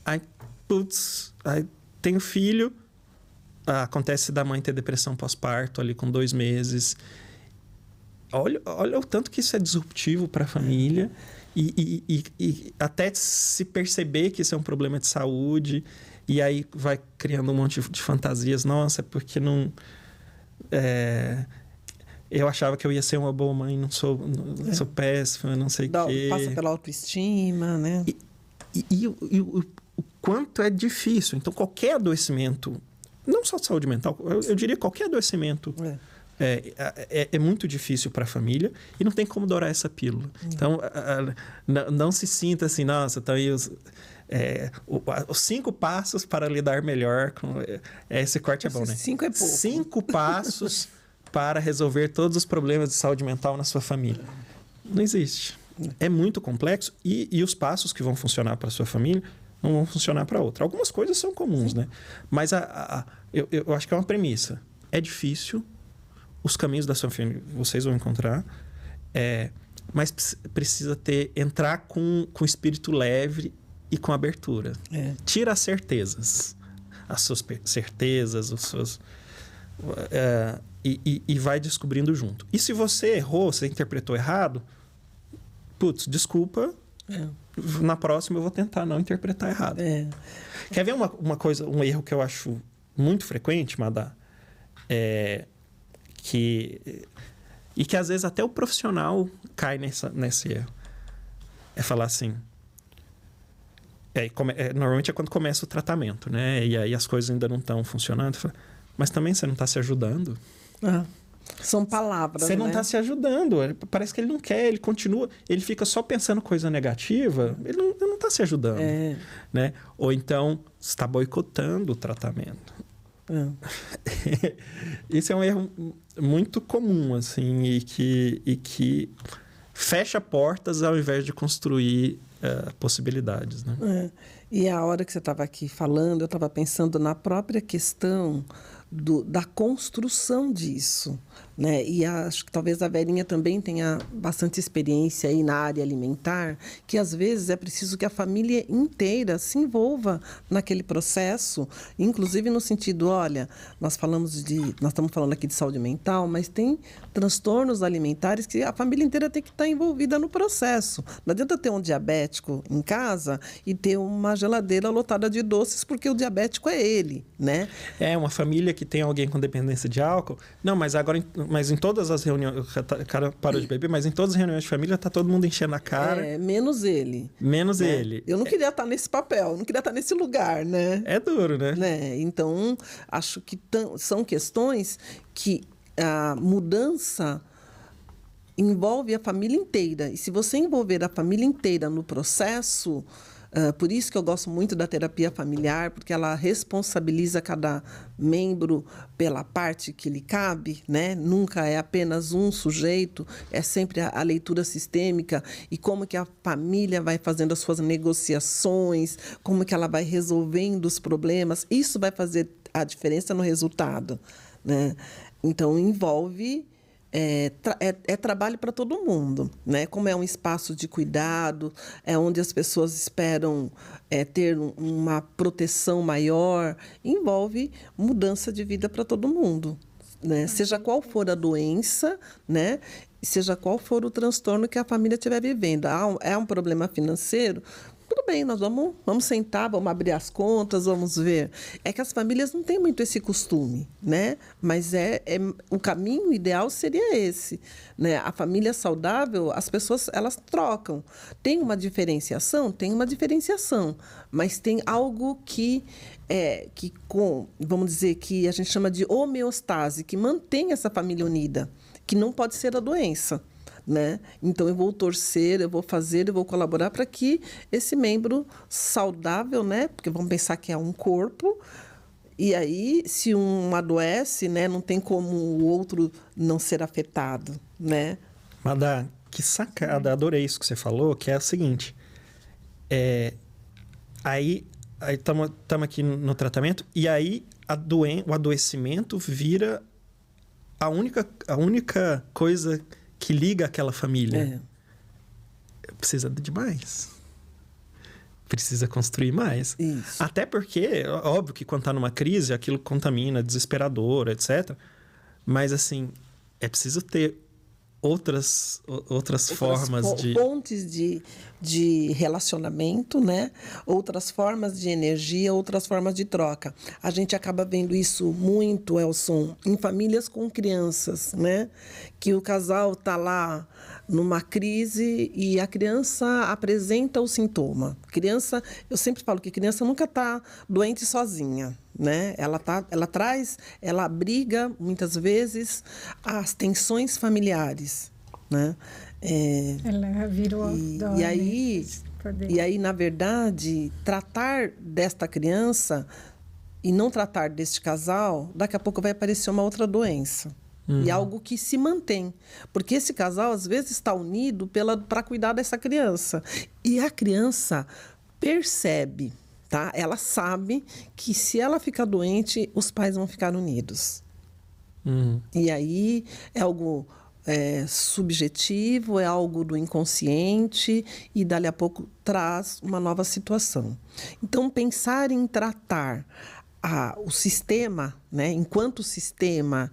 Aí tem o filho. Acontece da mãe ter depressão pós-parto ali com 2 meses. Olha o tanto que isso é disruptivo para a família e até se perceber que isso é um problema de saúde, e aí vai criando um monte de fantasias. Nossa, porque não... eu achava que eu ia ser uma boa mãe, não sou péssima, não sei o quê. Passa pela autoestima, né? E o quanto é difícil. Então, qualquer adoecimento, não só de saúde mental, eu diria qualquer adoecimento... É muito difícil para a família e não tem como dourar essa pílula. Então, não se sinta assim, nossa, estão aí os 5 passos para lidar melhor com... Esse corte é bom, né? 5 é pouco. 5 passos para resolver todos os problemas de saúde mental na sua família. Não existe. É muito complexo e os passos que vão funcionar para a sua família não vão funcionar para outra. Algumas coisas são comuns, né? Mas eu acho que é uma premissa. É difícil... Os caminhos da sua família vocês vão encontrar, mas precisa entrar com espírito leve e com abertura. Tira as certezas. As suas certezas, os seus... e vai descobrindo junto. E se você errou, você interpretou errado, desculpa, na próxima eu vou tentar não interpretar errado. Quer ver uma coisa, um erro que eu acho muito frequente, Madá? Que às vezes até o profissional cai nesse erro. É falar assim... normalmente é quando começa o tratamento, né? E aí as coisas ainda não estão funcionando. Mas também você não está se ajudando. São palavras, Você não está se ajudando. Parece que ele não quer, ele continua... Ele fica só pensando coisa negativa. Ele não está se ajudando. Né? Ou então, está boicotando o tratamento. Isso é um erro muito comum, assim, e que fecha portas ao invés de construir possibilidades, né? E a hora que você estava aqui falando, eu estava pensando na própria questão da construção disso, né? E acho que talvez a Verinha também tenha bastante experiência aí na área alimentar, que às vezes é preciso que a família inteira se envolva naquele processo, inclusive no sentido, olha, nós estamos falando aqui de saúde mental, mas tem transtornos alimentares que a família inteira tem que estar envolvida no processo. Não adianta ter um diabético em casa e ter uma geladeira lotada de doces porque o diabético é ele, né? Uma família que tem alguém com dependência de álcool. Não, mas em todas as reuniões... O cara parou de beber, mas em todas as reuniões de família tá todo mundo enchendo a cara. Menos ele. Menos ele. Eu não queria estar nesse papel, não queria estar nesse lugar, né? É duro, né? Então, acho que são questões que a mudança envolve a família inteira. E se você envolver a família inteira no processo... Por isso que eu gosto muito da terapia familiar, porque ela responsabiliza cada membro pela parte que lhe cabe, né? Nunca é apenas um sujeito, é sempre a leitura sistêmica e como que a família vai fazendo as suas negociações, como que ela vai resolvendo os problemas. Isso vai fazer a diferença no resultado, né? Então, envolve... É trabalho para todo mundo, né? Como é um espaço de cuidado, é onde as pessoas esperam ter uma proteção maior, envolve mudança de vida para todo mundo, né? Seja qual for a doença, né? Seja qual for o transtorno que a família estiver vivendo. É um problema financeiro? Tudo bem, nós vamos sentar, vamos abrir as contas, vamos ver. É que as famílias não têm muito esse costume, né? Mas o caminho ideal seria esse, né? A família saudável, as pessoas, elas trocam. Tem uma diferenciação? Tem uma diferenciação, mas tem algo vamos dizer, que a gente chama de homeostase, que mantém essa família unida, que não pode ser a doença. Né? Então, eu vou torcer, eu vou fazer, eu vou colaborar para que esse membro saudável, né? Porque vamos pensar que é um corpo, e aí, se um adoece, né? Não tem como o outro não ser afetado, né? Madá, que sacada, adorei isso que você falou, que é o seguinte, aí estamos aqui no tratamento, e aí o adoecimento vira a única coisa que liga aquela família. Precisa de mais. Precisa construir mais. Isso. Até porque, óbvio que quando está numa crise, aquilo contamina, desesperador, etc. Mas, assim, é preciso ter outras formas de... Pontes de relacionamento, né? Outras formas de energia, outras formas de troca. A gente acaba vendo isso muito, Elson, em famílias com crianças, né? Que o casal está lá numa crise e a criança apresenta o sintoma. Eu sempre falo que criança nunca está doente sozinha, né? Ela abriga muitas vezes as tensões familiares, né? Ela virou dó, e aí, na verdade, tratar desta criança e não tratar deste casal, daqui a pouco vai aparecer uma outra doença. E algo que se mantém. Porque esse casal, às vezes, está unido para cuidar dessa criança. E a criança percebe, tá? Ela sabe que se ela ficar doente, os pais vão ficar unidos. E aí é algo subjetivo, é algo do inconsciente e dali a pouco traz uma nova situação. Então, pensar em tratar o sistema, né, enquanto sistema,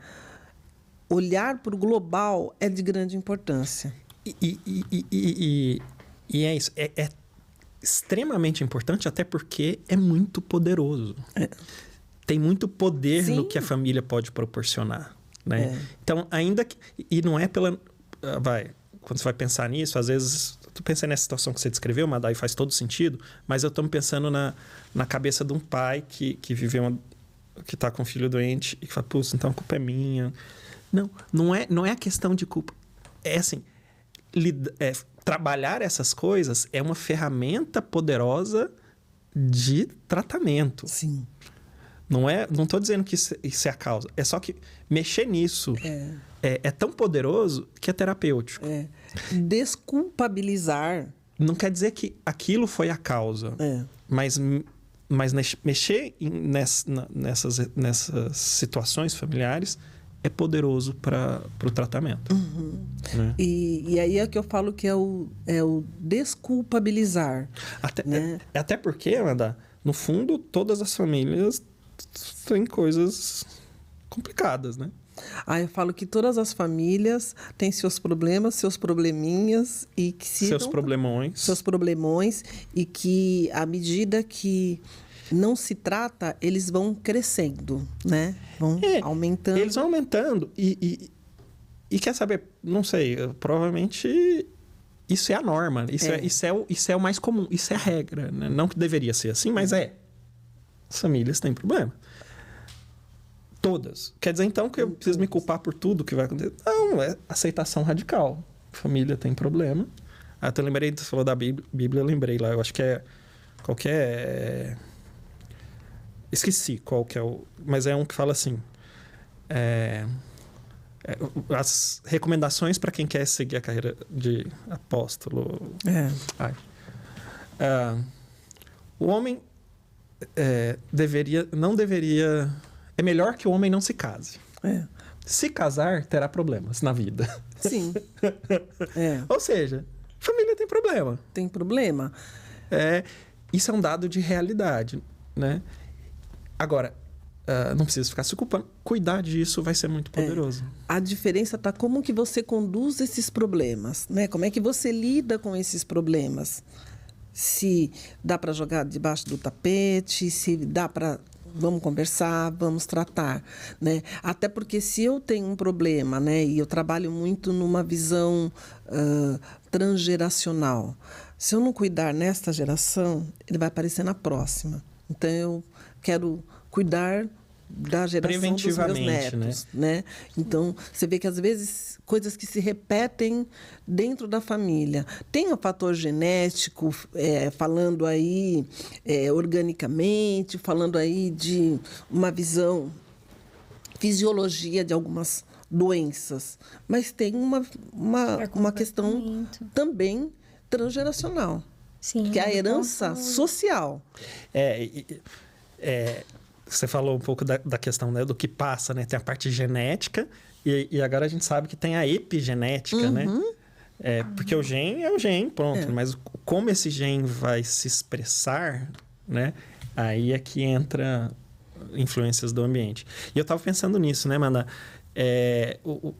olhar para o global é de grande importância. E é isso. É extremamente importante, até porque é muito poderoso. Tem muito poder no que a família pode proporcionar. Né? Então, ainda que... E não é pela... quando você vai pensar nisso, às vezes... Tu pensa nessa situação que você descreveu, mas daí faz todo sentido, mas eu estou pensando na cabeça de um pai que viveu que está com um filho doente e que fala, putz, então a culpa é minha. Não é a questão de culpa. É assim, trabalhar essas coisas é uma ferramenta poderosa de tratamento. Sim. Não estou dizendo que isso é a causa. É só que mexer nisso é tão poderoso que é terapêutico. Desculpabilizar. Não quer dizer que aquilo foi a causa. Mas mexer nessas situações familiares é poderoso para o tratamento. Né? E aí é que eu falo que é o desculpabilizar. Até porque, Amanda, no fundo, todas as famílias têm coisas complicadas, né? Eu falo que todas as famílias têm seus problemas, seus probleminhas e que seus problemões e que à medida que não se trata, eles vão crescendo, né? Vão aumentando. Eles vão aumentando e quer saber, não sei, provavelmente isso é a norma, isso é o mais comum, isso é a regra, né? Não que deveria ser assim, mas as famílias têm problema. Todas. Quer dizer, então, que eu preciso me culpar por tudo que vai acontecer? Não, é aceitação radical. Família tem problema. Até lembrei, você falou da Bíblia, eu lembrei lá, eu acho que é Esqueci qual que é o... Mas é um que fala assim... as recomendações para quem quer seguir a carreira de apóstolo. O homem não deveria... É melhor que o homem não se case. Se casar, terá problemas na vida. Sim. Ou seja, família tem problema. Tem problema. Isso é um dado de realidade, né? Agora, não precisa ficar se culpando. Cuidar disso vai ser muito poderoso. A diferença está como que você conduz esses problemas, né? Como é que você lida com esses problemas. Se dá para jogar debaixo do tapete, se dá para... Vamos conversar, vamos tratar, né? Até porque se eu tenho um problema, né? E eu trabalho muito numa visão transgeracional. Se eu não cuidar nesta geração, ele vai aparecer na próxima. Então, eu quero cuidar da geração dos meus netos, né? Então, você vê que, às vezes, coisas que se repetem dentro da família. Tem o fator genético, falando aí organicamente, falando aí de uma visão, fisiologia de algumas doenças. Mas tem uma questão também transgeracional, Sim, que é a herança social. Você falou um pouco da questão, né, do que passa, né? Tem a parte genética e agora a gente sabe que tem a epigenética, né? Porque o gene é o gene, pronto. Mas como esse gene vai se expressar, né? Aí é que entra influências do ambiente. E eu estava pensando nisso, né, Amanda? Eu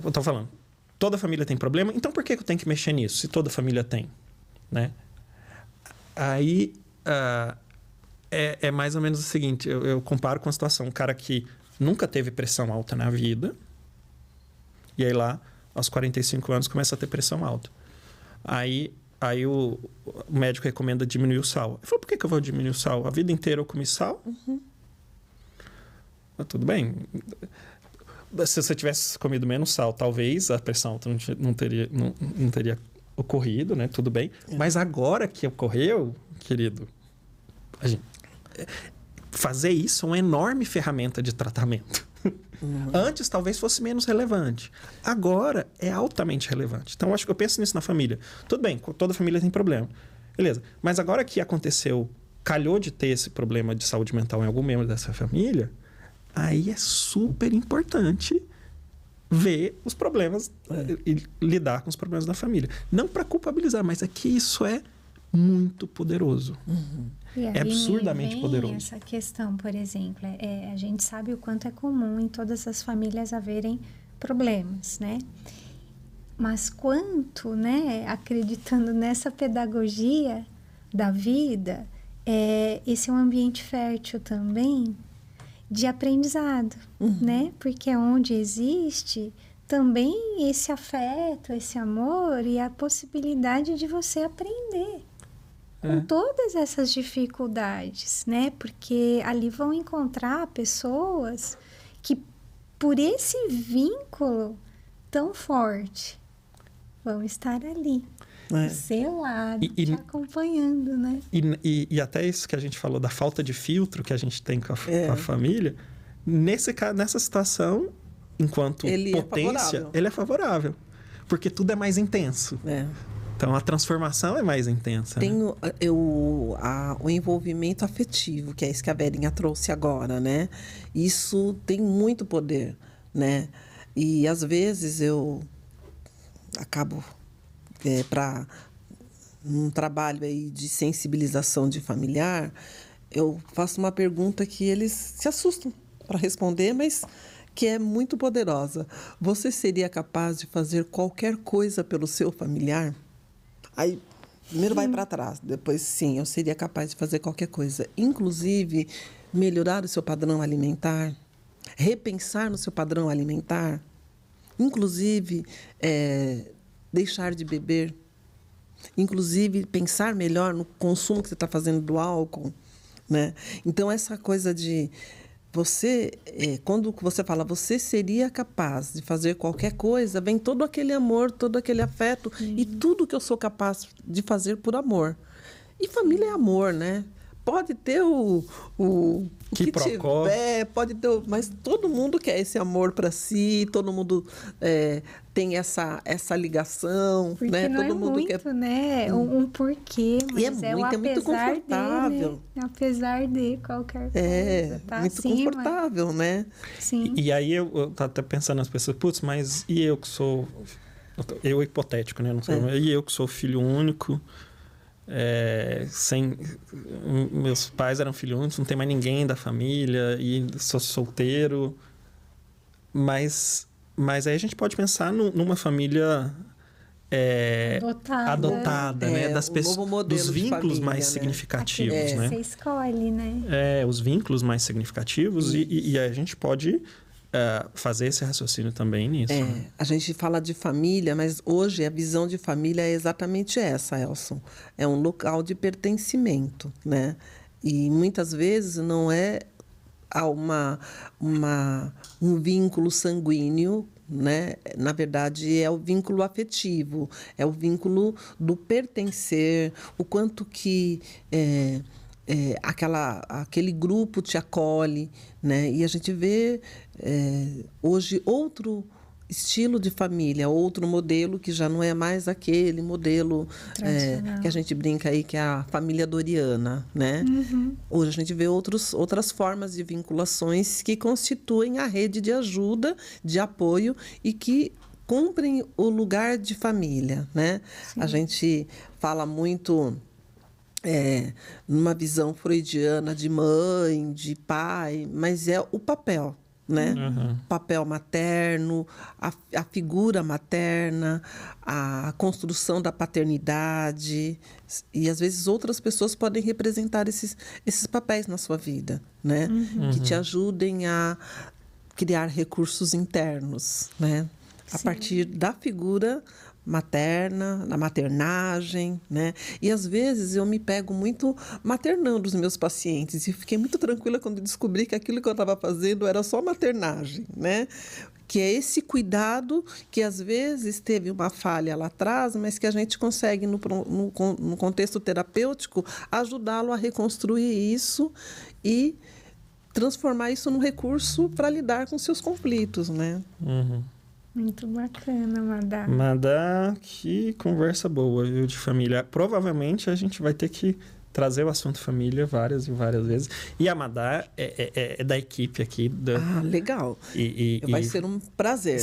estava falando, toda família tem problema, então por que eu tenho que mexer nisso, se toda família tem, né? Aí... É mais ou menos o seguinte, eu comparo com a situação, um cara que nunca teve pressão alta na vida, e aí lá, aos 45 anos, começa a ter pressão alta. Aí o médico recomenda diminuir o sal. Eu falo, por que eu vou diminuir o sal? A vida inteira eu comi sal? Mas tudo bem. Se você tivesse comido menos sal, talvez a pressão alta não teria ocorrido, né? Tudo bem. Mas agora que ocorreu, querido... fazer isso é uma enorme ferramenta de tratamento. Antes, talvez fosse menos relevante. Agora, é altamente relevante. Então, eu penso nisso na família. Tudo bem, toda família tem problema. Beleza. Mas agora que aconteceu, calhou de ter esse problema de saúde mental em algum membro dessa família, aí é super importante ver os problemas e lidar com os problemas da família. Não para culpabilizar, mas é que isso é muito poderoso. É absurdamente poderoso. Essa questão, por exemplo, a gente sabe o quanto é comum em todas as famílias haverem problemas, né? Mas quanto, né, acreditando nessa pedagogia da vida, esse é um ambiente fértil também de aprendizado, né? Porque é onde existe também esse afeto, esse amor e a possibilidade de você aprender com todas essas dificuldades, né? Porque ali vão encontrar pessoas que, por esse vínculo tão forte, vão estar ali, do seu lado, te acompanhando, né? E até isso que a gente falou da falta de filtro que a gente tem com a família, nessa situação, enquanto potência, ele é favorável. Porque tudo é mais intenso. Então, a transformação é mais intensa. Tem o envolvimento afetivo, que é isso que a Verinha trouxe agora, né? Isso tem muito poder, né? E, às vezes, eu acabo para um trabalho aí de sensibilização de familiar, eu faço uma pergunta que eles se assustam para responder, mas que é muito poderosa. Você seria capaz de fazer qualquer coisa pelo seu familiar? Aí, primeiro vai para trás, depois sim, eu seria capaz de fazer qualquer coisa. Inclusive, melhorar o seu padrão alimentar, repensar no seu padrão alimentar, inclusive, deixar de beber, inclusive, pensar melhor no consumo que você está fazendo do álcool, né? Então, essa coisa de você, quando você fala, você seria capaz de fazer qualquer coisa, vem todo aquele amor, todo aquele afeto e tudo que eu sou capaz de fazer por amor. E família é amor, né? Pode ter o que tiver, pode ter, mas todo mundo quer esse amor para si, todo mundo tem essa ligação, porque né? Não todo é mundo muito, quer né? Um porquê, mas e é muito confortável. De, né? Apesar de qualquer coisa, tá muito acima. Confortável, né? Sim. E aí eu tava até pensando nas pessoas, putz, mas e eu que sou, eu hipotético, né? Não sei, e eu que sou filho único, meus pais eram filhos únicos, não tem mais ninguém da família e sou solteiro, mas aí a gente pode pensar numa família adotada, né? Das pessoas, dos vínculos família, mais significativos, né? Você escolhe, né? Os vínculos mais significativos e a gente pode fazer esse raciocínio também nisso. Né? A gente fala de família, mas hoje a visão de família é exatamente essa, Elson. É um local de pertencimento, né? E muitas vezes não é um vínculo sanguíneo, né? Na verdade, é o vínculo afetivo, é o vínculo do pertencer, o quanto que aquele grupo te acolhe, né? E a gente vê hoje outro estilo de família, outro modelo que já não é mais aquele modelo que a gente brinca aí, que é a família doriana, né? Uhum. Hoje a gente vê outras formas de vinculações que constituem a rede de ajuda, de apoio e que cumprem o lugar de família, né? Sim. A gente fala muito numa visão freudiana de mãe, de pai, mas é o papel, né? Uhum. Papel materno, a figura materna, a construção da paternidade, e às vezes outras pessoas podem representar esses papéis na sua vida, né? Uhum. Que te ajudem a criar recursos internos, né? A partir da figura materna, na maternagem, né? E às vezes eu me pego muito maternando os meus pacientes e fiquei muito tranquila quando descobri que aquilo que eu estava fazendo era só maternagem, né? Que é esse cuidado que às vezes teve uma falha lá atrás, mas que a gente consegue no contexto terapêutico ajudá-lo a reconstruir isso e transformar isso num recurso para lidar com seus conflitos, né? Uhum. Muito bacana, Madá. Madá, que conversa boa, viu, de família. Provavelmente a gente vai ter que trazer o assunto família várias e várias vezes. E a Madá é da equipe aqui. Legal. Vai ser um prazer.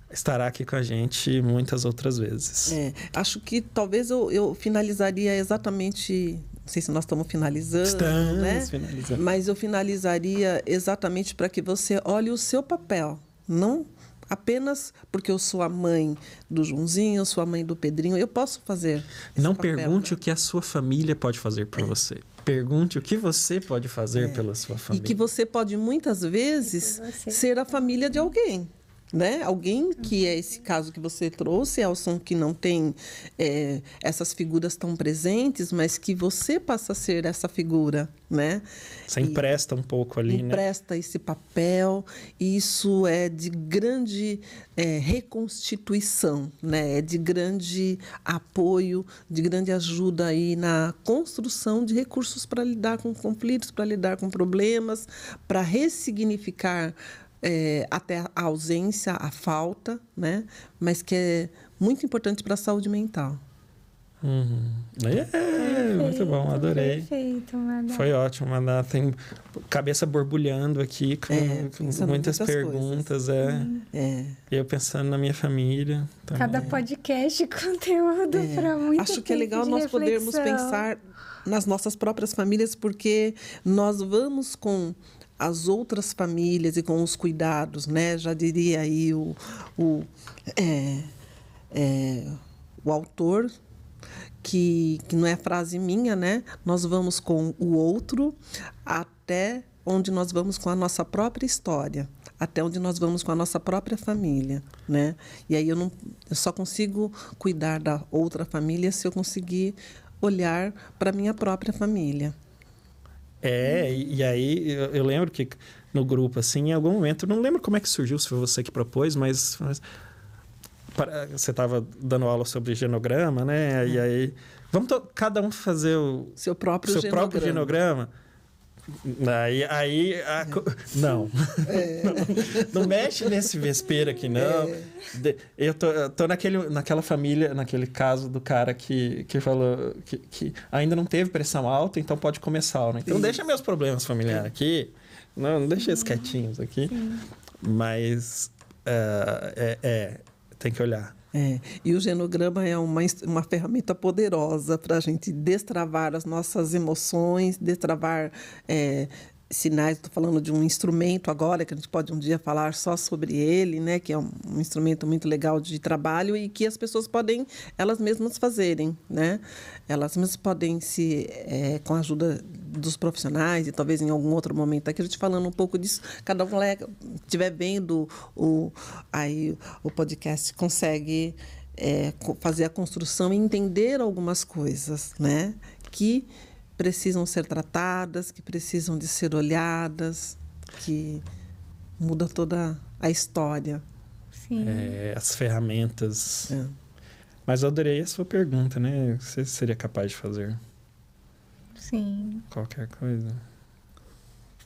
Estará aqui com a gente muitas outras vezes. Acho que talvez eu finalizaria exatamente... Não sei se nós estamos finalizando, né? Finalizando. Mas eu finalizaria exatamente para que você olhe o seu papel. Não apenas porque eu sou a mãe do Joãozinho, eu sou a mãe do Pedrinho, eu posso fazer esse Não papel, pergunte né? o que a sua família pode fazer por você. Pergunte o que você pode fazer pela sua família. E que você pode, muitas vezes, ser a família de alguém. Né? Alguém que é esse caso que você trouxe, Elson, que não tem essas figuras tão presentes, mas que você passa a ser essa figura, né? Você empresta um pouco ali, empresta esse papel, e isso é de grande reconstituição, né? É de grande apoio, de grande ajuda aí na construção de recursos para lidar com conflitos, para lidar com problemas, para ressignificar até a ausência, a falta, né? Mas que é muito importante para a saúde mental. Muito bom, adorei. Perfeito, Madá. Foi ótimo, Madá. Tem cabeça borbulhando aqui com muitas perguntas. Eu pensando na minha família. Também. Cada podcast conteúdo para muito Acho que é legal nós podermos pensar nas nossas próprias famílias, porque nós vamos com as outras famílias e com os cuidados, né? Já diria aí o autor, que não é frase minha, né? Nós vamos com o outro até onde nós vamos com a nossa própria história, até onde nós vamos com a nossa própria família, né? E aí eu só consigo cuidar da outra família se eu conseguir olhar para a minha própria família. E aí eu lembro que no grupo, assim, em algum momento, não lembro como é que surgiu, se foi você que propôs, mas você estava dando aula sobre genograma, né? E aí, vamos cada um fazer o seu próprio genograma. Não. Não mexe nesse vespeiro aqui, não. Eu tô naquela família, naquele caso do cara que falou que ainda não teve pressão alta, então pode comer sal, né? Então deixa meus problemas familiares aqui. Não deixa eles quietinhos aqui. Sim. Mas tem que olhar. E o genograma é uma ferramenta poderosa para a gente destravar as nossas emoções, destravar sinais. Estou falando de um instrumento agora, que a gente pode um dia falar só sobre ele, né? Que é um instrumento muito legal de trabalho e que as pessoas podem elas mesmas fazerem, né? Elas mesmas podem com a ajuda dos profissionais e talvez em algum outro momento aqui a gente falando um pouco disso, cada um estiver vendo o podcast consegue fazer a construção e entender algumas coisas, né? Que precisam ser tratadas, que precisam de ser olhadas, que muda toda a história. Sim. As ferramentas. Mas eu adorei a sua pergunta, né? Você seria capaz de fazer? Sim. Qualquer coisa.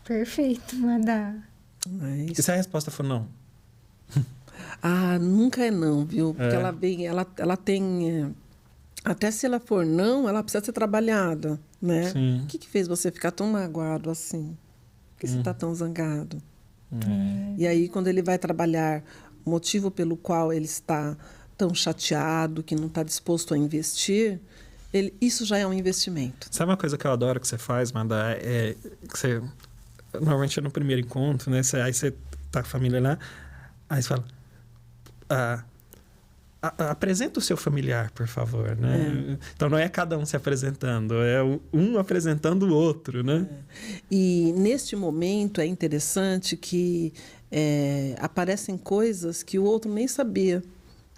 Perfeito, Madá. E se a resposta for não? Nunca é não, viu? Porque ela tem... até se ela for não, ela precisa ser trabalhada, né? Sim. O que fez você ficar tão magoado assim? Por que você está tão zangado? E aí, quando ele vai trabalhar o motivo pelo qual ele está tão chateado, que não está disposto a investir, isso já é um investimento. Sabe uma coisa que eu adoro que você faz, Madá? Que você, normalmente é no primeiro encontro, né? Aí você tá com a família lá, aí você fala... apresenta o seu familiar, por favor, né? Então, não é cada um se apresentando, é um apresentando o outro, né? E, neste momento, é interessante que aparecem coisas que o outro nem sabia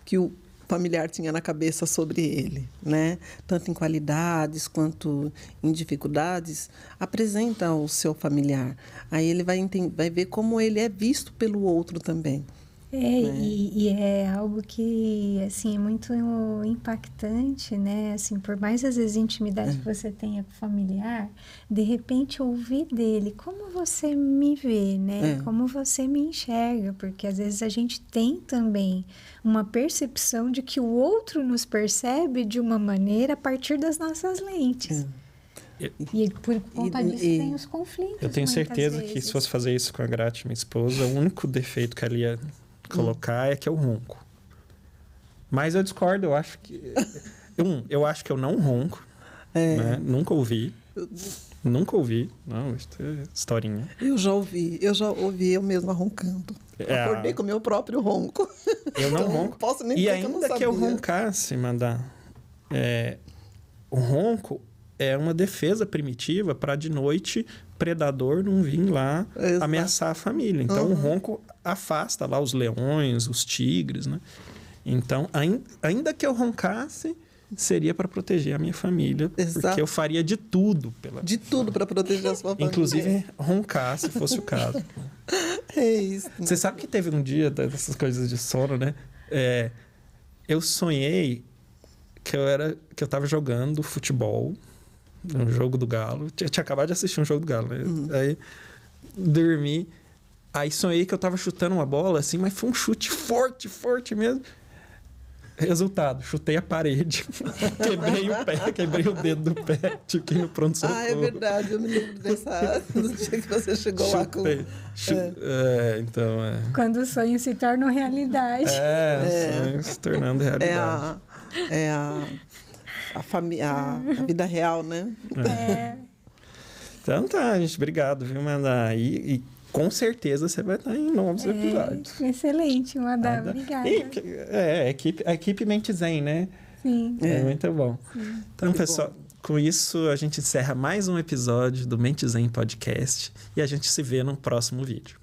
que o familiar tinha na cabeça sobre ele, né? Tanto em qualidades quanto em dificuldades, apresenta ao seu familiar. Aí ele vai ver como ele é visto pelo outro também. E é algo que, assim, é muito impactante, né? Assim, por mais, às vezes, intimidade que você tenha com o familiar, de repente, ouvir dele como você me vê, né? Como você me enxerga, porque, às vezes, a gente tem também uma percepção de que o outro nos percebe de uma maneira a partir das nossas lentes. E por conta disso tem os conflitos. Eu tenho certeza que se fosse fazer isso com a Graty, minha esposa, o único defeito que ela ia colocar é que eu ronco. Mas eu discordo, eu acho que... eu acho que eu não ronco. Né? Nunca ouvi. Não, isso é historinha. Eu já ouvi eu mesma roncando. Acordei com o meu próprio ronco. Eu não ronco. Não posso nem dizer que eu não sabia. E ainda que eu roncasse, Madá, o ronco é uma defesa primitiva para de noite predador não vir lá ameaçar a família. Então, o ronco afasta lá os leões, os tigres, né? Então, ainda que eu roncasse, seria para proteger a minha família. Exato. Porque eu faria de tudo. De tudo para proteger a sua família. Inclusive, roncar, se fosse o caso. É isso. Você sabe que teve um dia dessas coisas de sono, né? Eu sonhei que eu estava jogando futebol, um jogo do Galo. Eu tinha acabado de assistir um jogo do Galo, né? Aí, dormi. Aí sonhei que eu tava chutando uma bola, assim, mas foi um chute forte mesmo. Resultado, chutei a parede. Quebrei o pé, quebrei o dedo do pé. Tive que ir no pronto-socorro. É verdade. Eu me lembro do dia que você chegou lá com... Então, Quando o sonho se torna realidade. O sonho se tornando realidade. A vida real, né? Então tá, gente. Obrigado, viu, Madá? E com certeza você vai estar em novos episódios. Excelente, Madá. Obrigada. A equipe Mente Zen, né? Sim. Muito bom. Sim. Então, pessoal, com isso a gente encerra mais um episódio do Mente Zen Podcast e a gente se vê no próximo vídeo.